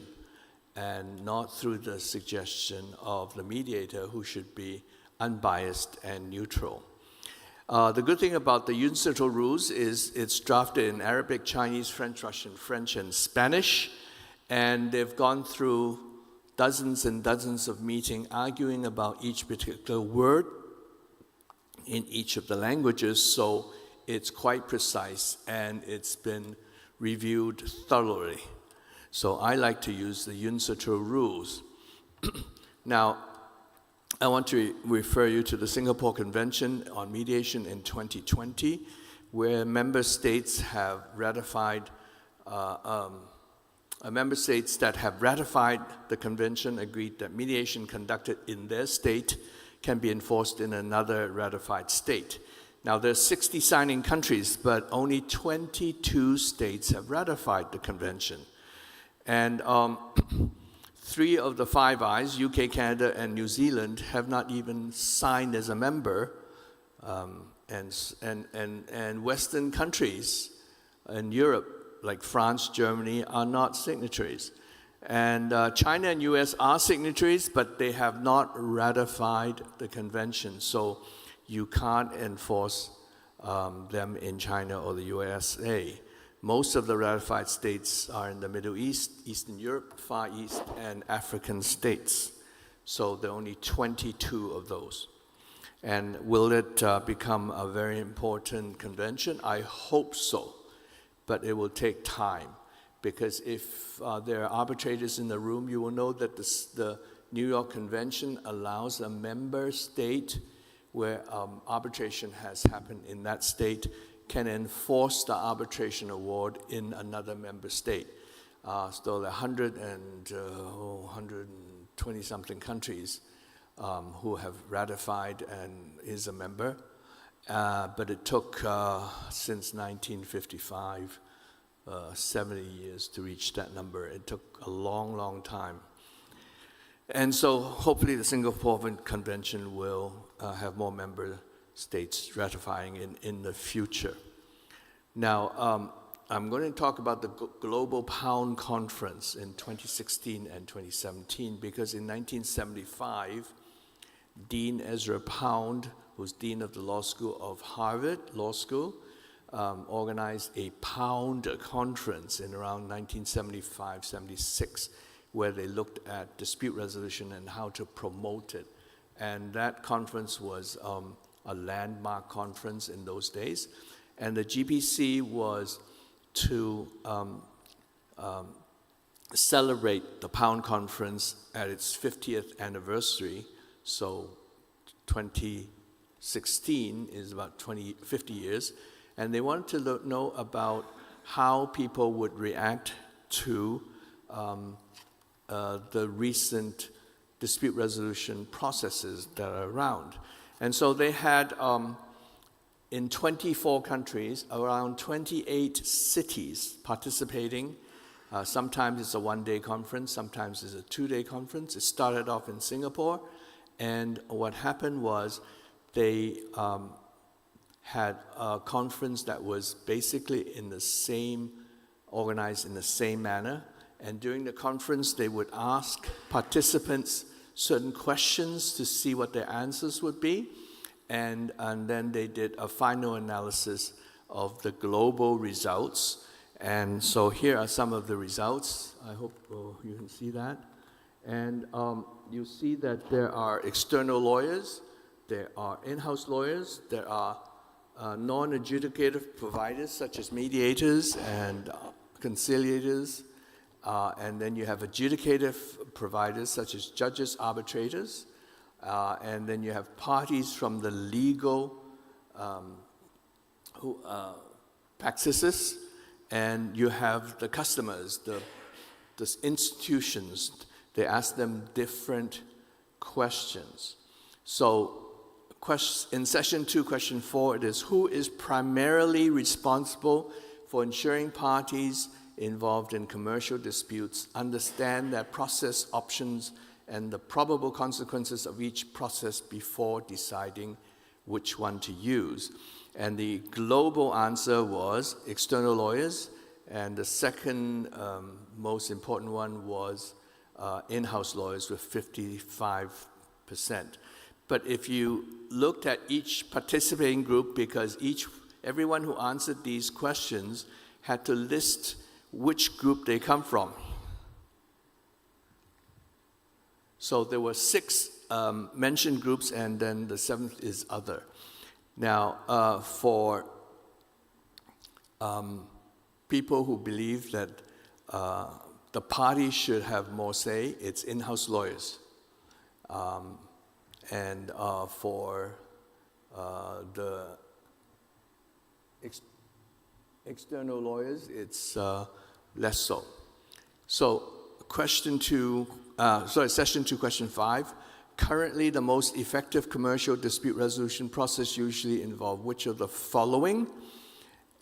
and not through the suggestion of the mediator, who should be unbiased and neutral. The good thing about the UNCITRAL rules is it's drafted in Arabic, Chinese, French, Russian, French, and Spanish, and they've gone through dozens and dozens of meetings arguing about each particular word in each of the languages, so it's quite precise and it's been reviewed thoroughly. So I like to use the UNCITRAL rules. Now, I want to refer you to the Singapore Convention on Mediation in 2020, where member states have ratified, member states that have ratified the convention agreed that mediation conducted in their state can be enforced in another ratified state. Now, there's 60 signing countries, but only 22 states have ratified the convention. And 3 of the 5 Eyes, UK, Canada, and New Zealand, have not even signed as a member, and Western countries in Europe, like France, Germany, are not signatories. And China and US are signatories, but they have not ratified the convention, so you can't enforce them in China or the USA. Most of the ratified states are in the Middle East, Eastern Europe, Far East, and African states. So there are only 22 of those. And will it become a very important convention? I hope so, but it will take time. Because if there are arbitrators in the room, you will know that the New York Convention allows a member state where arbitration has happened in that state can enforce the arbitration award in another member state. So there are 120-something countries who have ratified and is a member. But it took, since 1955, 70 years to reach that number. It took a long, long time. And so hopefully the Singapore Convention will have more member states ratifying in the future. Now, I'm going to talk about the Global Pound Conference in 2016 and 2017, because in 1975, Dean Ezra Pound, who's Dean of the Law School of Harvard Law School, organized a Pound Conference in around 1975-76, where they looked at dispute resolution and how to promote it. And that conference was a landmark conference in those days. And the GPC was to celebrate the Pound Conference at its 50th anniversary. So 2016 is about 50 years. And they wanted to know about how people would react to the recent dispute resolution processes that are around. And so they had, in 24 countries, around 28 cities participating. Sometimes it's a one-day conference, sometimes it's a two-day conference. It started off in Singapore, and what happened was they had a conference that was basically organized in the same manner. And during the conference, they would ask participants certain questions to see what their answers would be. And then they did a final analysis of the global results. And so here are some of the results. I hope you can see that. And you see that there are external lawyers, there are in-house lawyers, there are non-adjudicative providers such as mediators and conciliators, and then you have adjudicative providers such as judges, arbitrators, and then you have parties from the legal practices, and you have the customers, the institutions. They ask them different questions. So in session 2, question 4, it is, who is primarily responsible for ensuring parties involved in commercial disputes understand their process options and the probable consequences of each process before deciding which one to use? And the global answer was external lawyers, and the second most important one was in-house lawyers with 55%. But if you looked at each participating group, because everyone who answered these questions had to list which group they come from. So there were 6 mentioned groups, and then the 7th is other. Now, for people who believe that the party should have more say, it's in-house lawyers. And for the external lawyers, it's less so. So session 2, question 5. Currently, the most effective commercial dispute resolution process usually involve which of the following?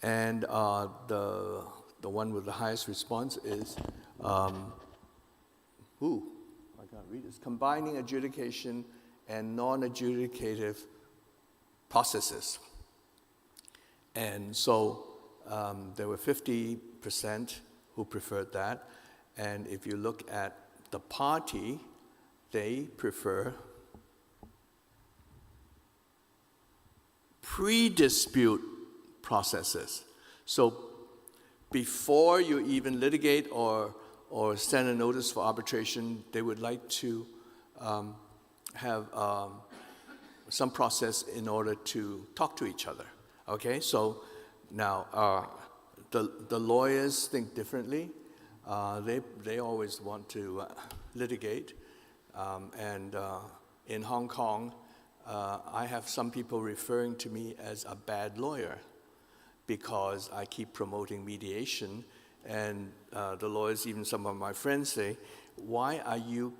And the one with the highest response is, I can't read this, combining adjudication and non-adjudicative processes. And so there were 50% who preferred that. And if you look at the party, they prefer pre-dispute processes. So before you even litigate or send a notice for arbitration, they would like to have some process in order to talk to each other. Okay, so now the lawyers think differently. They always want to litigate. And in Hong Kong, I have some people referring to me as a bad lawyer because I keep promoting mediation. And the lawyers, even some of my friends say, why are you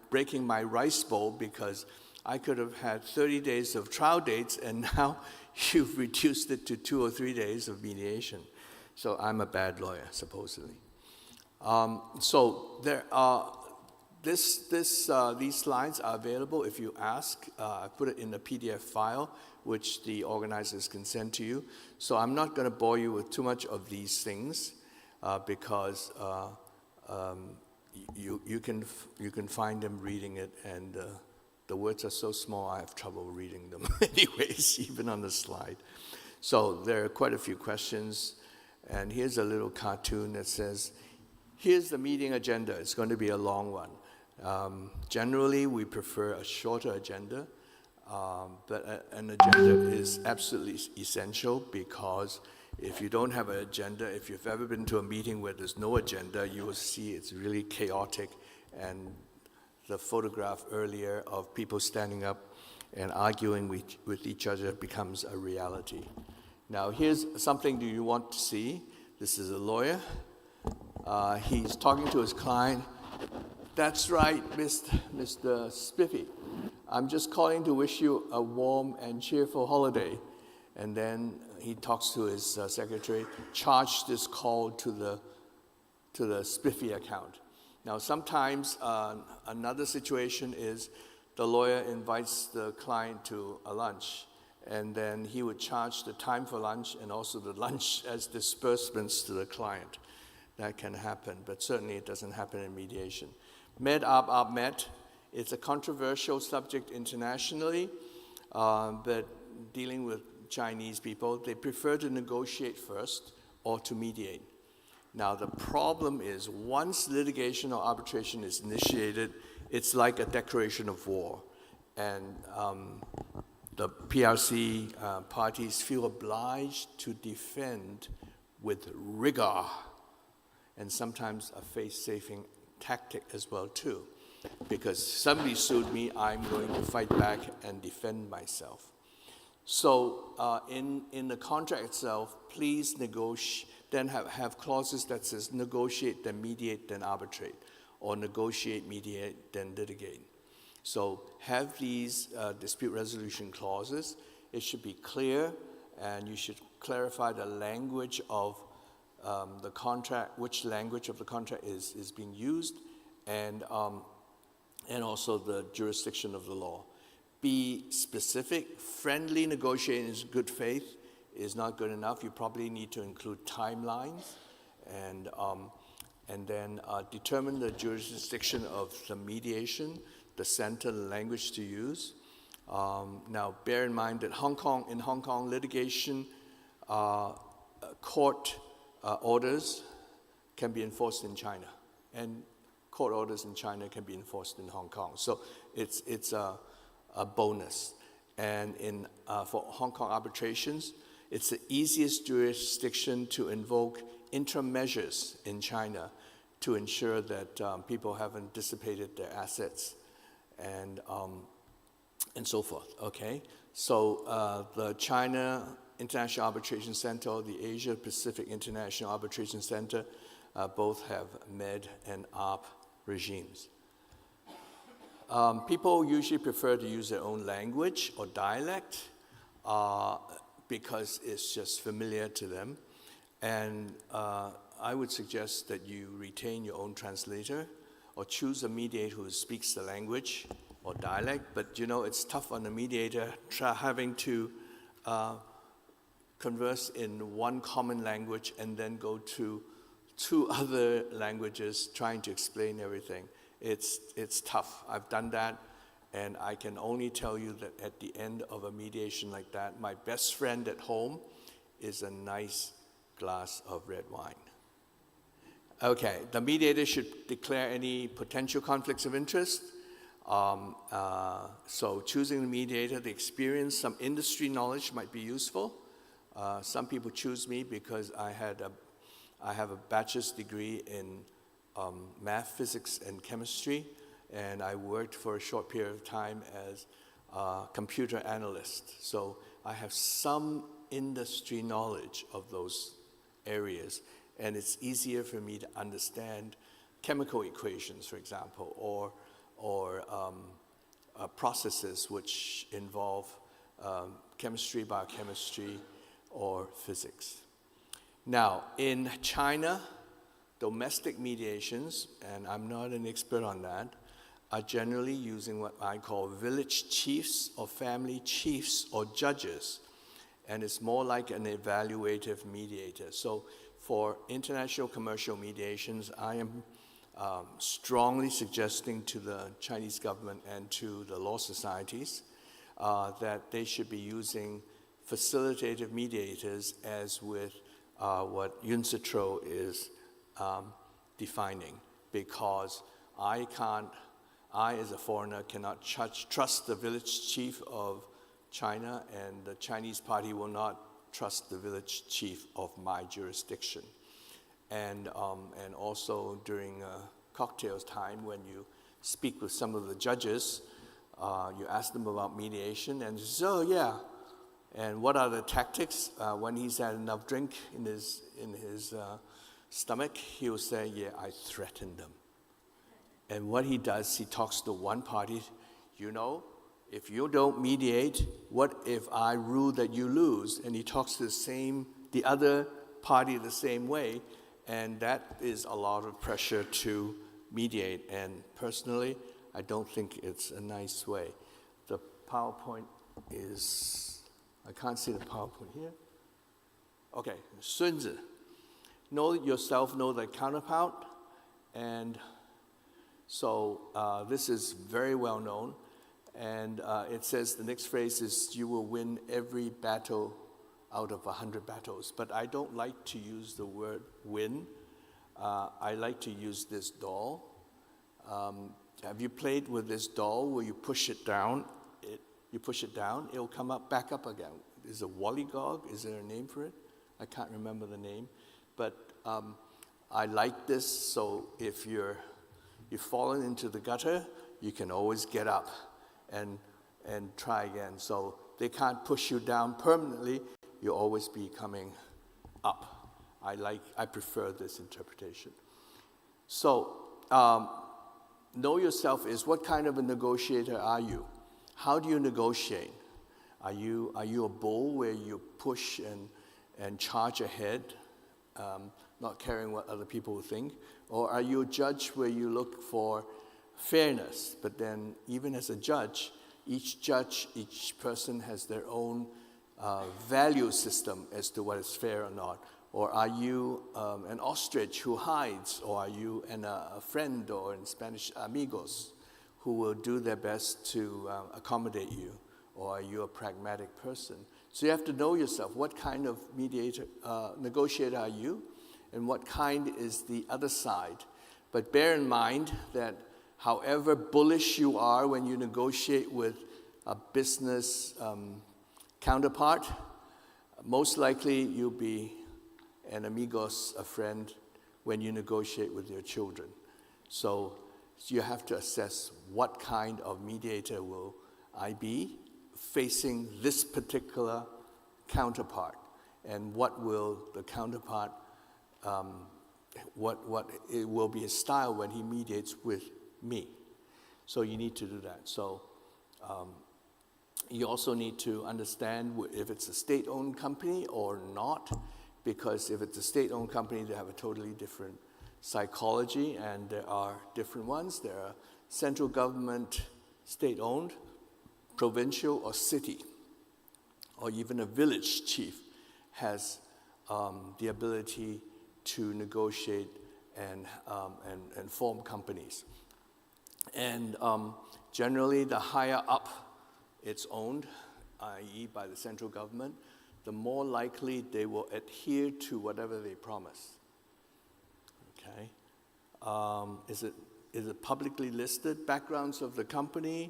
breaking my rice bowl? Because I could have had 30 days of trial dates, and now you've reduced it to 2 or 3 days of mediation. So I'm a bad lawyer, supposedly. So there are, these slides are available if you ask. I put it in a PDF file, which the organizers can send to you. So I'm not going to bore you with too much of these things, because you can find them reading it, and the words are so small I have trouble reading them anyways, even on the slide. So there are quite a few questions, and here's a little cartoon that says, here's the meeting agenda. It's going to be a long one. Generally, we prefer a shorter agenda, but an agenda is absolutely essential, because if you don't have an agenda, if you've ever been to a meeting where there's no agenda, you will see it's really chaotic. And the photograph earlier of people standing up and arguing with each other becomes a reality. Now, here's something do you want to see. This is a lawyer. He's talking to his client. That's right, Mr. Spiffy. I'm just calling to wish you a warm and cheerful holiday. And then he talks to his secretary, charge this call to the Spiffy account. Now, sometimes another situation is the lawyer invites the client to a lunch, and then he would charge the time for lunch and also the lunch as disbursements to the client. That can happen, but certainly it doesn't happen in mediation. Med ab met, it's a controversial subject internationally, but dealing with Chinese people, they prefer to negotiate first or to mediate. Now, the problem is once litigation or arbitration is initiated, it's like a declaration of war. And the PRC parties feel obliged to defend with rigor, and sometimes a face-saving tactic as well too. Because somebody sued me, I'm going to fight back and defend myself. So in the contract itself, please negotiate, then have clauses that says negotiate, then mediate, then arbitrate, or negotiate, mediate, then litigate. So have these dispute resolution clauses. It should be clear, and you should clarify the language of the contract, which language of the contract is being used, and also the jurisdiction of the law. Be specific. Friendly negotiating is good faith is not good enough. You probably need to include timelines, and then determine the jurisdiction of the mediation, the center, the language to use. Now, bear in mind that in Hong Kong litigation, court orders can be enforced in China, and court orders in China can be enforced in Hong Kong. So it's a bonus. And for Hong Kong arbitrations, it's the easiest jurisdiction to invoke interim measures in China to ensure that people haven't dissipated their assets and so forth, okay? So the China International Arbitration Center, the Asia Pacific International Arbitration Center, both have med and ARP regimes. People usually prefer to use their own language or dialect because it's just familiar to them. And I would suggest that you retain your own translator or choose a mediator who speaks the language or dialect. But you know, it's tough on the mediator having to converse in one common language and then go to 2 other languages trying to explain everything. It's tough. I've done that, and I can only tell you that at the end of a mediation like that, my best friend at home is a nice glass of red wine. Okay, the mediator should declare any potential conflicts of interest. So choosing the mediator, the experience, some industry knowledge might be useful. Some people choose me because I have a bachelor's degree in math, physics, and chemistry, and I worked for a short period of time as a computer analyst. So I have some industry knowledge of those areas, and it's easier for me to understand chemical equations, for example, or processes which involve chemistry, biochemistry, or physics. Now, in China, domestic mediations, and I'm not an expert on that, are generally using what I call village chiefs or family chiefs or judges, and it's more like an evaluative mediator. So for international commercial mediations, I am strongly suggesting to the Chinese government and to the law societies that they should be using facilitative mediators as with what Yun Sitro is defining, because I as a foreigner cannot trust the village chief of China, and the Chinese party will not trust the village chief of my jurisdiction. And also during cocktails time, when you speak with some of the judges, you ask them about mediation, and say, oh yeah, and what are the tactics? When he's had enough drink in his stomach, he'll say, yeah, I threatened them. And what he does, he talks to one party, you know, if you don't mediate, what if I rule that you lose? And he talks to the other party the same way, and that is a lot of pressure to mediate. And personally, I don't think it's a nice way. The PowerPoint is, I can't see the PowerPoint here. Okay, 孙子, know yourself, know the counterpart, and so this is very well known, and it says the next phrase is, you will win every battle out of 100 battles. But I don't like to use the word win. I like to use this doll. Have you played with this doll where you push it down? It'll come back up again. Is it Wollygog? Is there a name for it? I can't remember the name. But I like this, so if you've fallen into the gutter, you can always get up and try again. So they can't push you down permanently. You'll always be coming up. I prefer this interpretation. So know yourself is, what kind of a negotiator are you? How do you negotiate? Are you a bull where you push and charge ahead, not caring what other people will think? Or are you a judge where you look for fairness? But then even as a judge, each person has their own value system as to what is fair or not. Or are you an ostrich who hides? Or are you a friend, or in Spanish, amigos, who will do their best to accommodate you? Or are you a pragmatic person? So you have to know yourself. What kind of negotiator are you? And what kind is the other side? But bear in mind that however bullish you are when you negotiate with a business counterpart, most likely you'll be an amigos, a friend, when you negotiate with your children. So you have to assess what kind of mediator will I be facing this particular counterpart, and what will the counterpart, what it will be his style when he mediates with me. So you need to do that. So you also need to understand if it's a state-owned company or not, because if it's a state-owned company, they have a totally different psychology, and there are different ones. There are central government, state-owned, provincial, or city, or even a village chief has the ability to negotiate and form companies. And generally, the higher up it's owned, i.e. by the central government, the more likely they will adhere to whatever they promise. Okay? Is it publicly listed? Backgrounds of the company,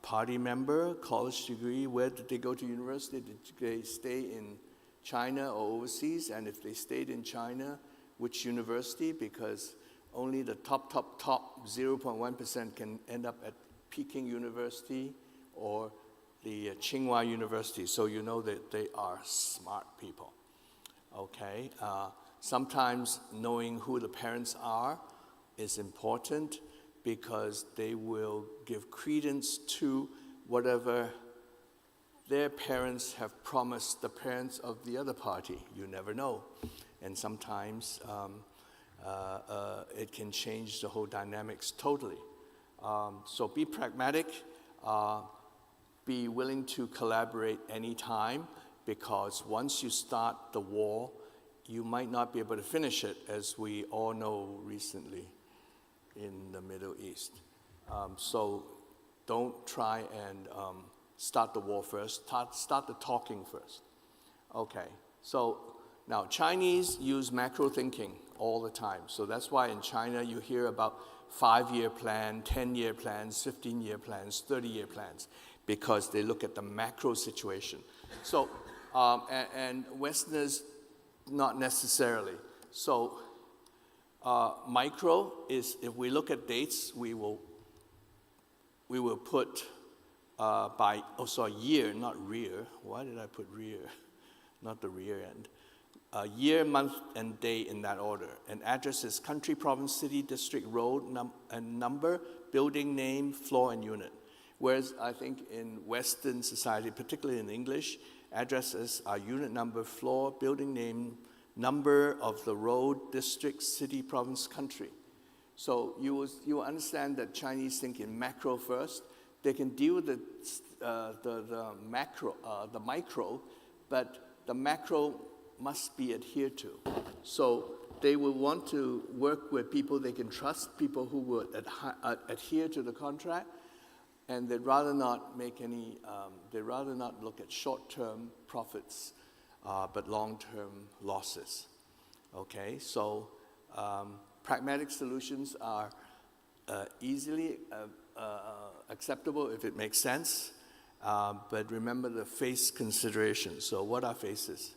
party member, college degree, where did they go to university? Did they stay in China or overseas? And if they stayed in China, which university? Because only the top 0.1% can end up at Peking University or the Tsinghua University, so you know that they are smart people. Okay, sometimes knowing who the parents are is important because they will give credence to whatever their parents have promised the parents of the other party. You never know. And sometimes it can change the whole dynamics totally. So be pragmatic, be willing to collaborate anytime, because once you start the war, you might not be able to finish it, as we all know recently in the Middle East. So don't try and start the war first, start the talking first. Okay, so now Chinese use macro thinking all the time. So that's why in China you hear about 5-year plan, 10-year plans, 15-year plans, 30-year plans, because they look at the macro situation. So, and Westerners, not necessarily. So micro is, if we look at dates, we will put year, not rear. Why did I put rear? Not the rear end. Year, month, and day in that order. And address is country, province, city, district, road, and number, building name, floor, and unit. Whereas I think in Western society, particularly in English, addresses are unit number, floor, building name, number of the road, district, city, province, country. So you will understand that Chinese think in macro first. They can deal with the micro, but the macro must be adhered to. So they will want to work with people they can trust, people who would adhere to the contract, and they'd rather not make any, they'd rather not look at short-term profits, but long-term losses. Okay, so pragmatic solutions are easily acceptable if it makes sense, but remember the face consideration. So what are faces?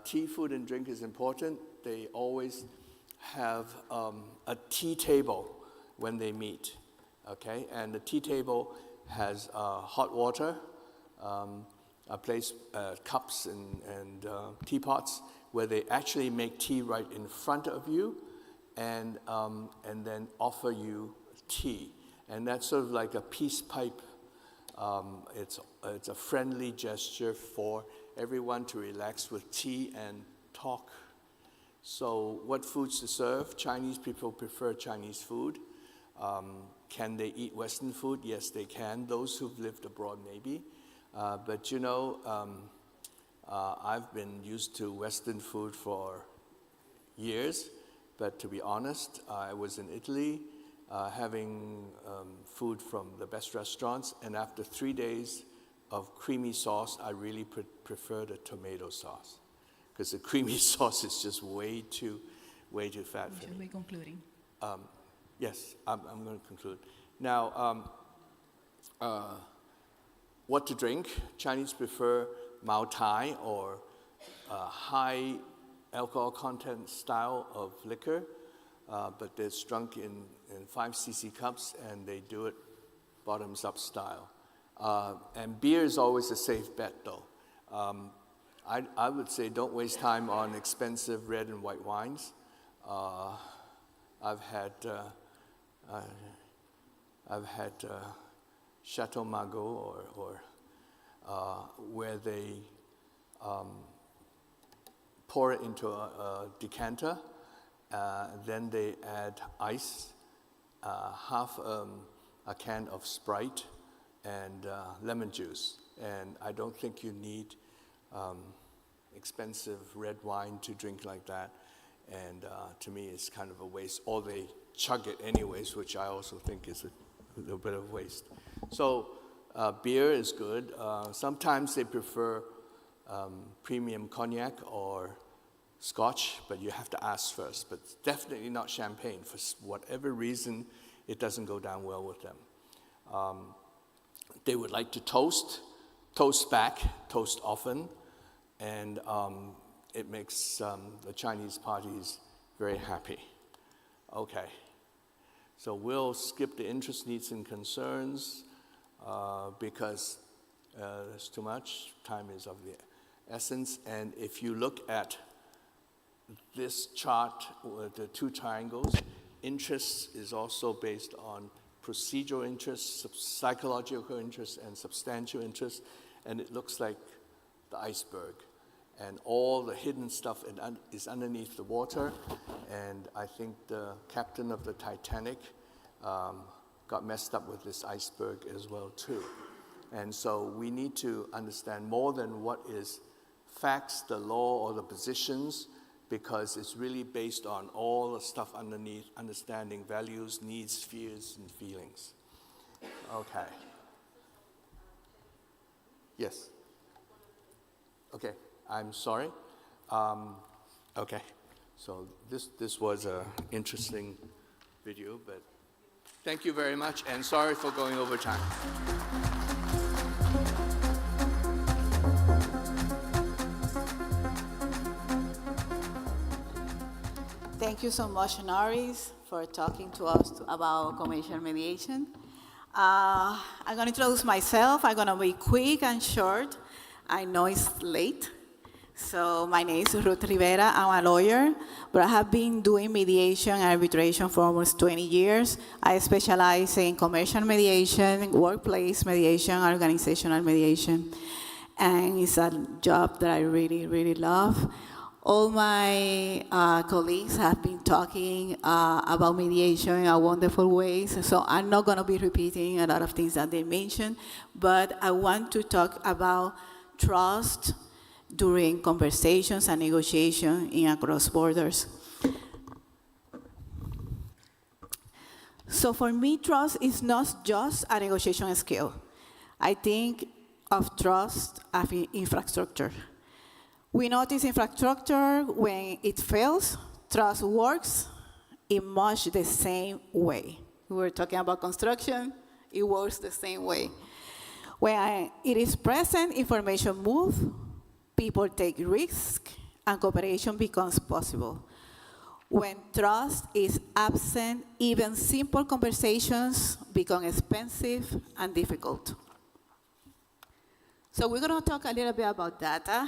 Tea, food, and drink is important. They always have a tea table when they meet, okay? And the tea table has hot water, a place, cups and teapots where they actually make tea right in front of you, and then offer you tea. And that's sort of like a peace pipe. It's a friendly gesture for everyone to relax with tea and talk. So what foods to serve? Chinese people prefer Chinese food. Can they eat Western food? Yes, they can. Those who've lived abroad, maybe. But you know, I've been used to Western food for years. But to be honest, I was in Italy having food from the best restaurants, and after 3 days of creamy sauce, I really prefer the tomato sauce, because the creamy sauce is just way too fat for me. Should we concluding? Yes, I'm going to conclude. Now, what to drink? Chinese prefer Mao Tai, or high alcohol content style of liquor, but it's drunk in 5cc cups, and they do it bottoms up style. And beer is always a safe bet, though. I would say don't waste time on expensive red and white wines. I've had Chateau Margaux, or where they pour it into a decanter, then they add ice, half a can of Sprite, and lemon juice. And I don't think you need expensive red wine to drink like that. And to me, it's kind of a waste. Or they chug it anyways, which I also think is a little bit of waste. So beer is good. Sometimes they prefer premium cognac or Scotch, but you have to ask first. But definitely not champagne. For whatever reason, it doesn't go down well with them. They would like to toast back, toast often, and it makes the Chinese parties very happy. Okay, so we'll skip the interest, needs, and concerns. because there's too much. Time is of the essence. And if you look at this chart with the two triangles, interest is also based on procedural interest, psychological interest, and substantial interest. And it looks like the iceberg. And all the hidden stuff is underneath the water. And I think the captain of the Titanic got messed up with this iceberg as well, too. And so we need to understand more than what is facts, the law, or the positions, because it's really based on all the stuff underneath, understanding values, needs, fears, and feelings. Okay. Yes. Okay, I'm sorry. Okay, so this was an interesting video, but thank you very much, and sorry for going over time. Thank you so much, Norris, for talking to us about commercial mediation. I'm going to introduce myself. I'm going to be quick and short. I know it's late. So my name is Ruth Rivera. I'm a lawyer, but I have been doing mediation and arbitration for almost 20 years. I specialize in commercial mediation, workplace mediation, organizational mediation. And it's a job that I really, really love. All my colleagues have been talking about mediation in wonderful ways, so I'm not going to be repeating a lot of things that they mentioned, but I want to talk about trust during conversations and negotiation in across borders. So for me, trust is not just a negotiation skill. I think of trust as infrastructure. We notice infrastructure when it fails, trust works in much the same way. We were talking about construction, it works the same way. When it is present, information moves, people take risks, and cooperation becomes possible. When trust is absent, even simple conversations become expensive and difficult. So we're going to talk a little bit about data.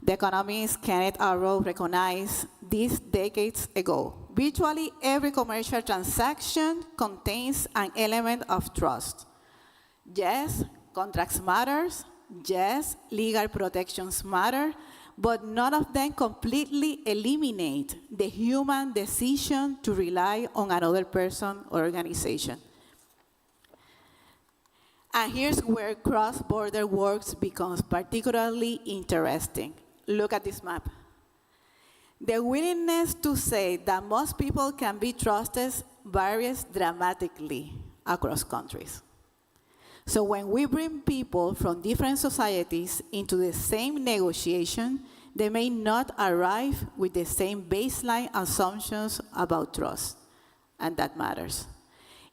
The economist Kenneth Arrow recognized this decades ago. Virtually every commercial transaction contains an element of trust. Yes, contracts matter. Yes, legal protections matter, but none of them completely eliminate the human decision to rely on another person or organization. And here's where cross-border work becomes particularly interesting. Look at this map. The willingness to say that most people can be trusted varies dramatically across countries. So when we bring people from different societies into the same negotiation, they may not arrive with the same baseline assumptions about trust, and that matters.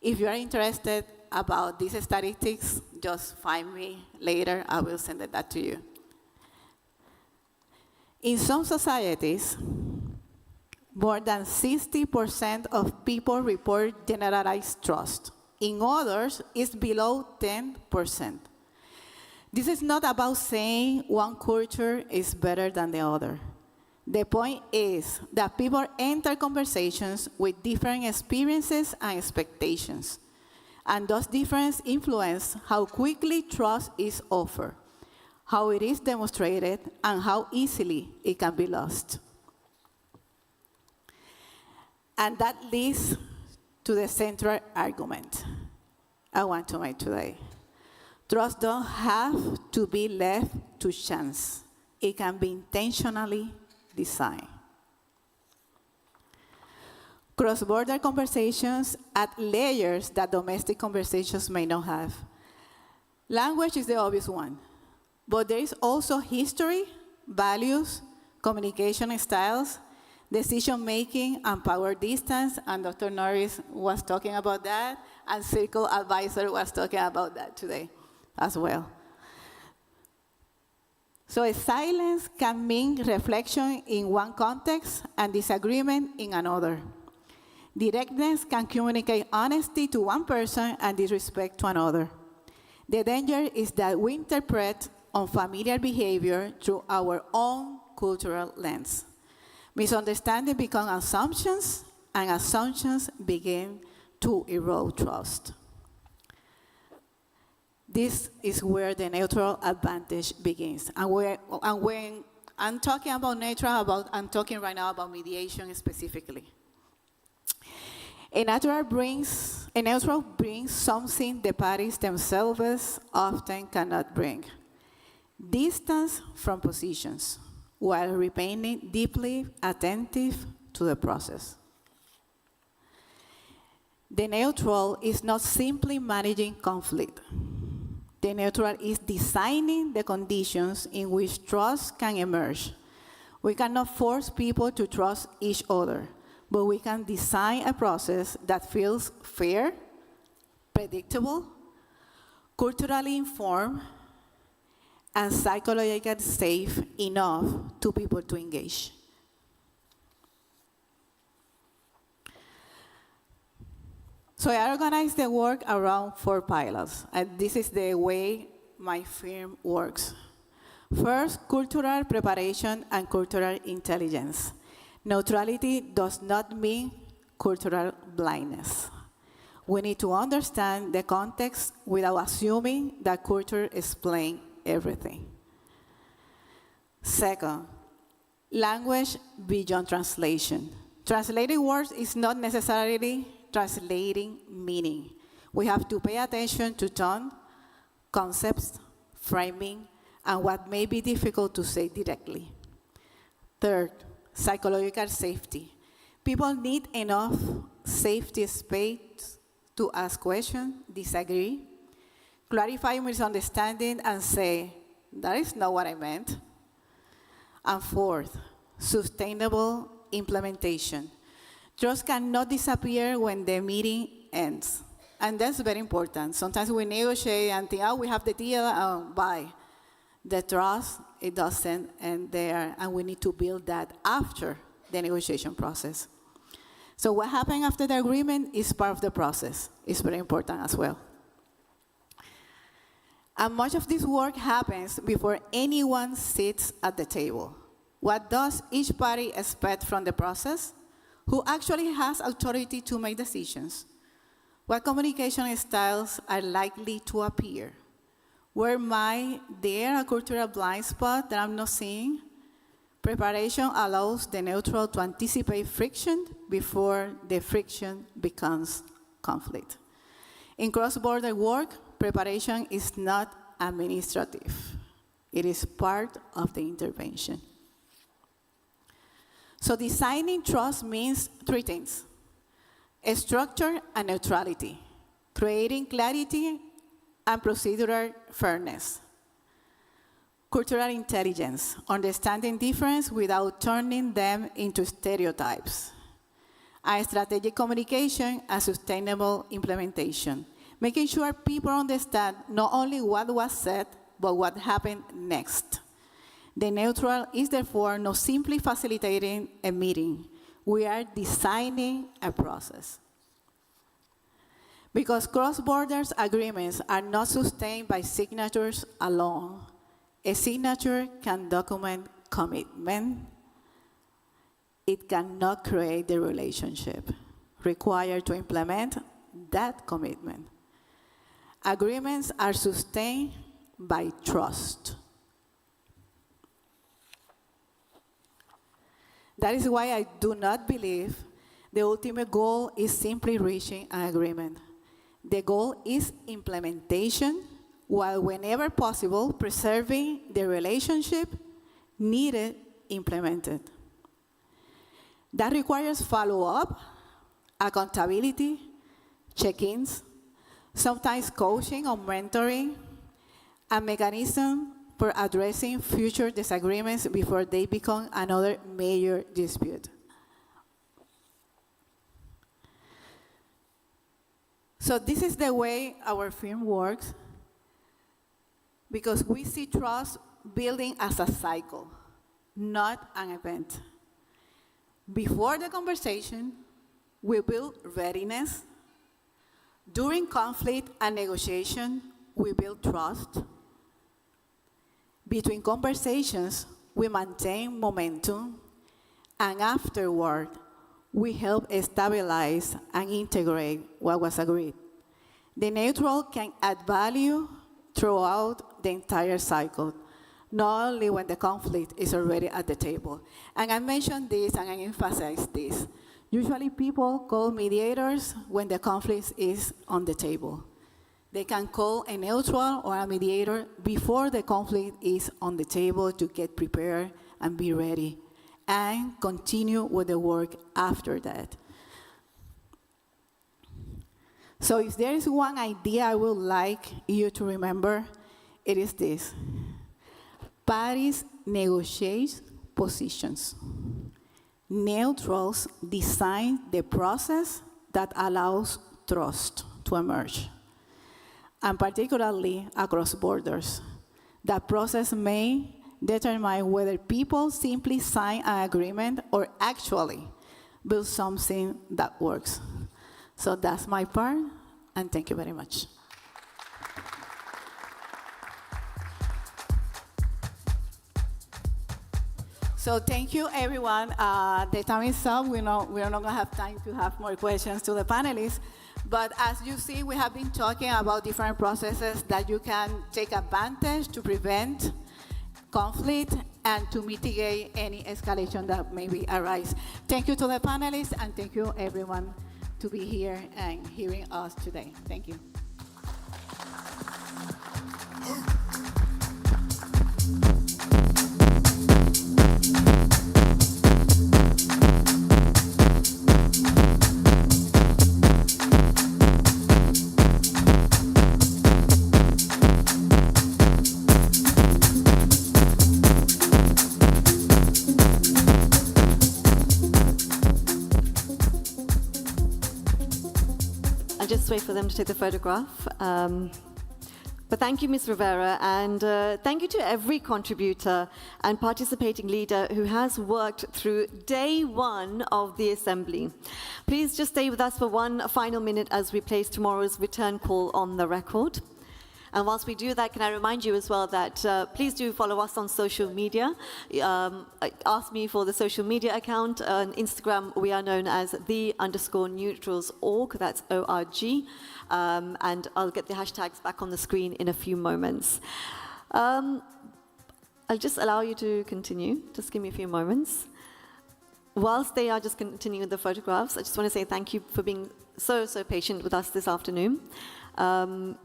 If you are interested about these statistics, just find me later. I will send that to you. In some societies, more than 60% of people report generalized trust. In others, it's below 10%. This is not about saying one culture is better than the other. The point is that people enter conversations with different experiences and expectations. And those differences influence how quickly trust is offered, how it is demonstrated, and how easily it can be lost. And that leads to the central argument I want to make today. Trust don't have to be left to chance. It can be intentionally designed. Cross-border conversations add layers that domestic conversations may not have. Language is the obvious one, but there is also history, values, communication styles, decision-making, and power distance, and Dr. Norris was talking about that, and Circle Advisor was talking about that today as well. So a silence can mean reflection in one context and disagreement in another. Directness can communicate honesty to one person and disrespect to another. The danger is that we interpret unfamiliar behavior through our own cultural lens. Misunderstanding become assumptions, and assumptions begin to erode trust. This is where the neutral advantage begins. And when I'm talking about neutral, I'm talking right now about mediation specifically. A neutral brings something the parties themselves often cannot bring: distance from positions, while remaining deeply attentive to the process. The neutral is not simply managing conflict. The neutral is designing the conditions in which trust can emerge. We cannot force people to trust each other, but we can design a process that feels fair, predictable, culturally informed, and psychologically safe enough to people to engage. So I organized the work around 4 pillars, and this is the way my firm works. First, cultural preparation and cultural intelligence. Neutrality does not mean cultural blindness. We need to understand the context without assuming that culture explains everything. Second, language beyond translation. Translating words is not necessarily translating meaning. We have to pay attention to tone, concepts, framing, and what may be difficult to say directly. Third, psychological safety. People need enough safety space to ask questions, disagree, clarify misunderstanding, and say, that is not what I meant. And fourth, sustainable implementation. Trust cannot disappear when the meeting ends. And that's very important. Sometimes we negotiate and think, oh, we have the deal, bye. The trust, it doesn't end there, and we need to build that after the negotiation process. So what happened after the agreement is part of the process. It's very important as well. And much of this work happens before anyone sits at the table. What does each party expect from the process? Who actually has authority to make decisions? What communication styles are likely to appear? Where might there a cultural blind spot that I'm not seeing? Preparation allows the neutral to anticipate friction before the friction becomes conflict. In cross-border work, preparation is not administrative. It is part of the intervention. So designing trust means 3 things: structure and neutrality, creating clarity and procedural fairness, cultural intelligence, understanding difference without turning them into stereotypes, and strategic communication and sustainable implementation, making sure people understand not only what was said, but what happened next. The neutral is therefore not simply facilitating a meeting. We are designing a process. Because cross-border agreements are not sustained by signatures alone. A signature can document commitment. It cannot create the relationship required to implement that commitment. Agreements are sustained by trust. That is why I do not believe the ultimate goal is simply reaching an agreement. The goal is implementation, while whenever possible, preserving the relationship needed implemented. That requires follow-up, accountability, check-ins, sometimes coaching or mentoring, a mechanism for addressing future disagreements before they become another major dispute. So this is the way our firm works, because we see trust building as a cycle, not an event. Before the conversation, we build readiness. During conflict and negotiation, we build trust. Between conversations, we maintain momentum. And afterward, we help stabilize and integrate what was agreed. The neutral can add value throughout the entire cycle, not only when the conflict is already at the table. And I mentioned this and I emphasize this. Usually people call mediators when the conflict is on the table. They can call a neutral or a mediator before the conflict is on the table to get prepared and be ready, and continue with the work after that. So if there is one idea I would like you to remember, it is this. Parties negotiate positions. Neutrals design the process that allows trust to emerge, and particularly across borders. That process may determine whether people simply sign an agreement or actually build something that works. So that's my part, and thank you very much. So thank you, everyone. The time is up. We're not going to have time to have more questions to the panelists. But as you see, we have been talking about different processes that you can take advantage to prevent conflict and to mitigate any escalation that may arise. Thank you to the panelists, and thank you, everyone, to be here and hearing us today. Thank you. Just wait for them to take the photograph. But thank you, Ms. Rivera, and thank you to every contributor and participating leader who has worked through day one of the assembly. Please just stay with us for one final minute as we place tomorrow's return call on the record. And whilst we do that, can I remind you as well that please do follow us on social media. Ask me for the social media account. On Instagram, we are known as _neutrals.org. That's ORG. And I'll get the hashtags back on the screen in a few moments. I'll just allow you to continue. Just give me a few moments. Whilst they are just continuing the photographs, I just want to say thank you for being so patient with us this afternoon.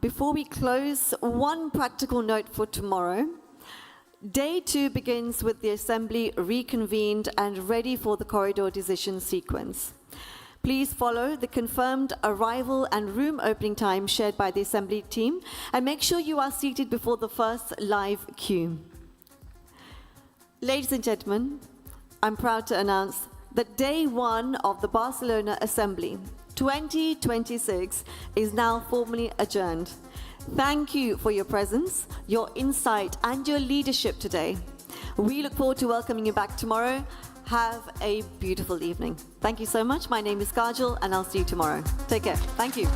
Before we close, one practical note for tomorrow. Day 2 begins with the assembly reconvened and ready for the corridor decision sequence. Please follow the confirmed arrival and room opening time shared by the assembly team, and make sure you are seated before the first live queue. Ladies and gentlemen, I'm proud to announce that day 1 of the Barcelona Assembly 2026 is now formally adjourned. Thank you for your presence, your insight, and your leadership today. We look forward to welcoming you back tomorrow. Have a beautiful evening. Thank you so much. My name is Kajal, and I'll see you tomorrow. Take care. Thank you.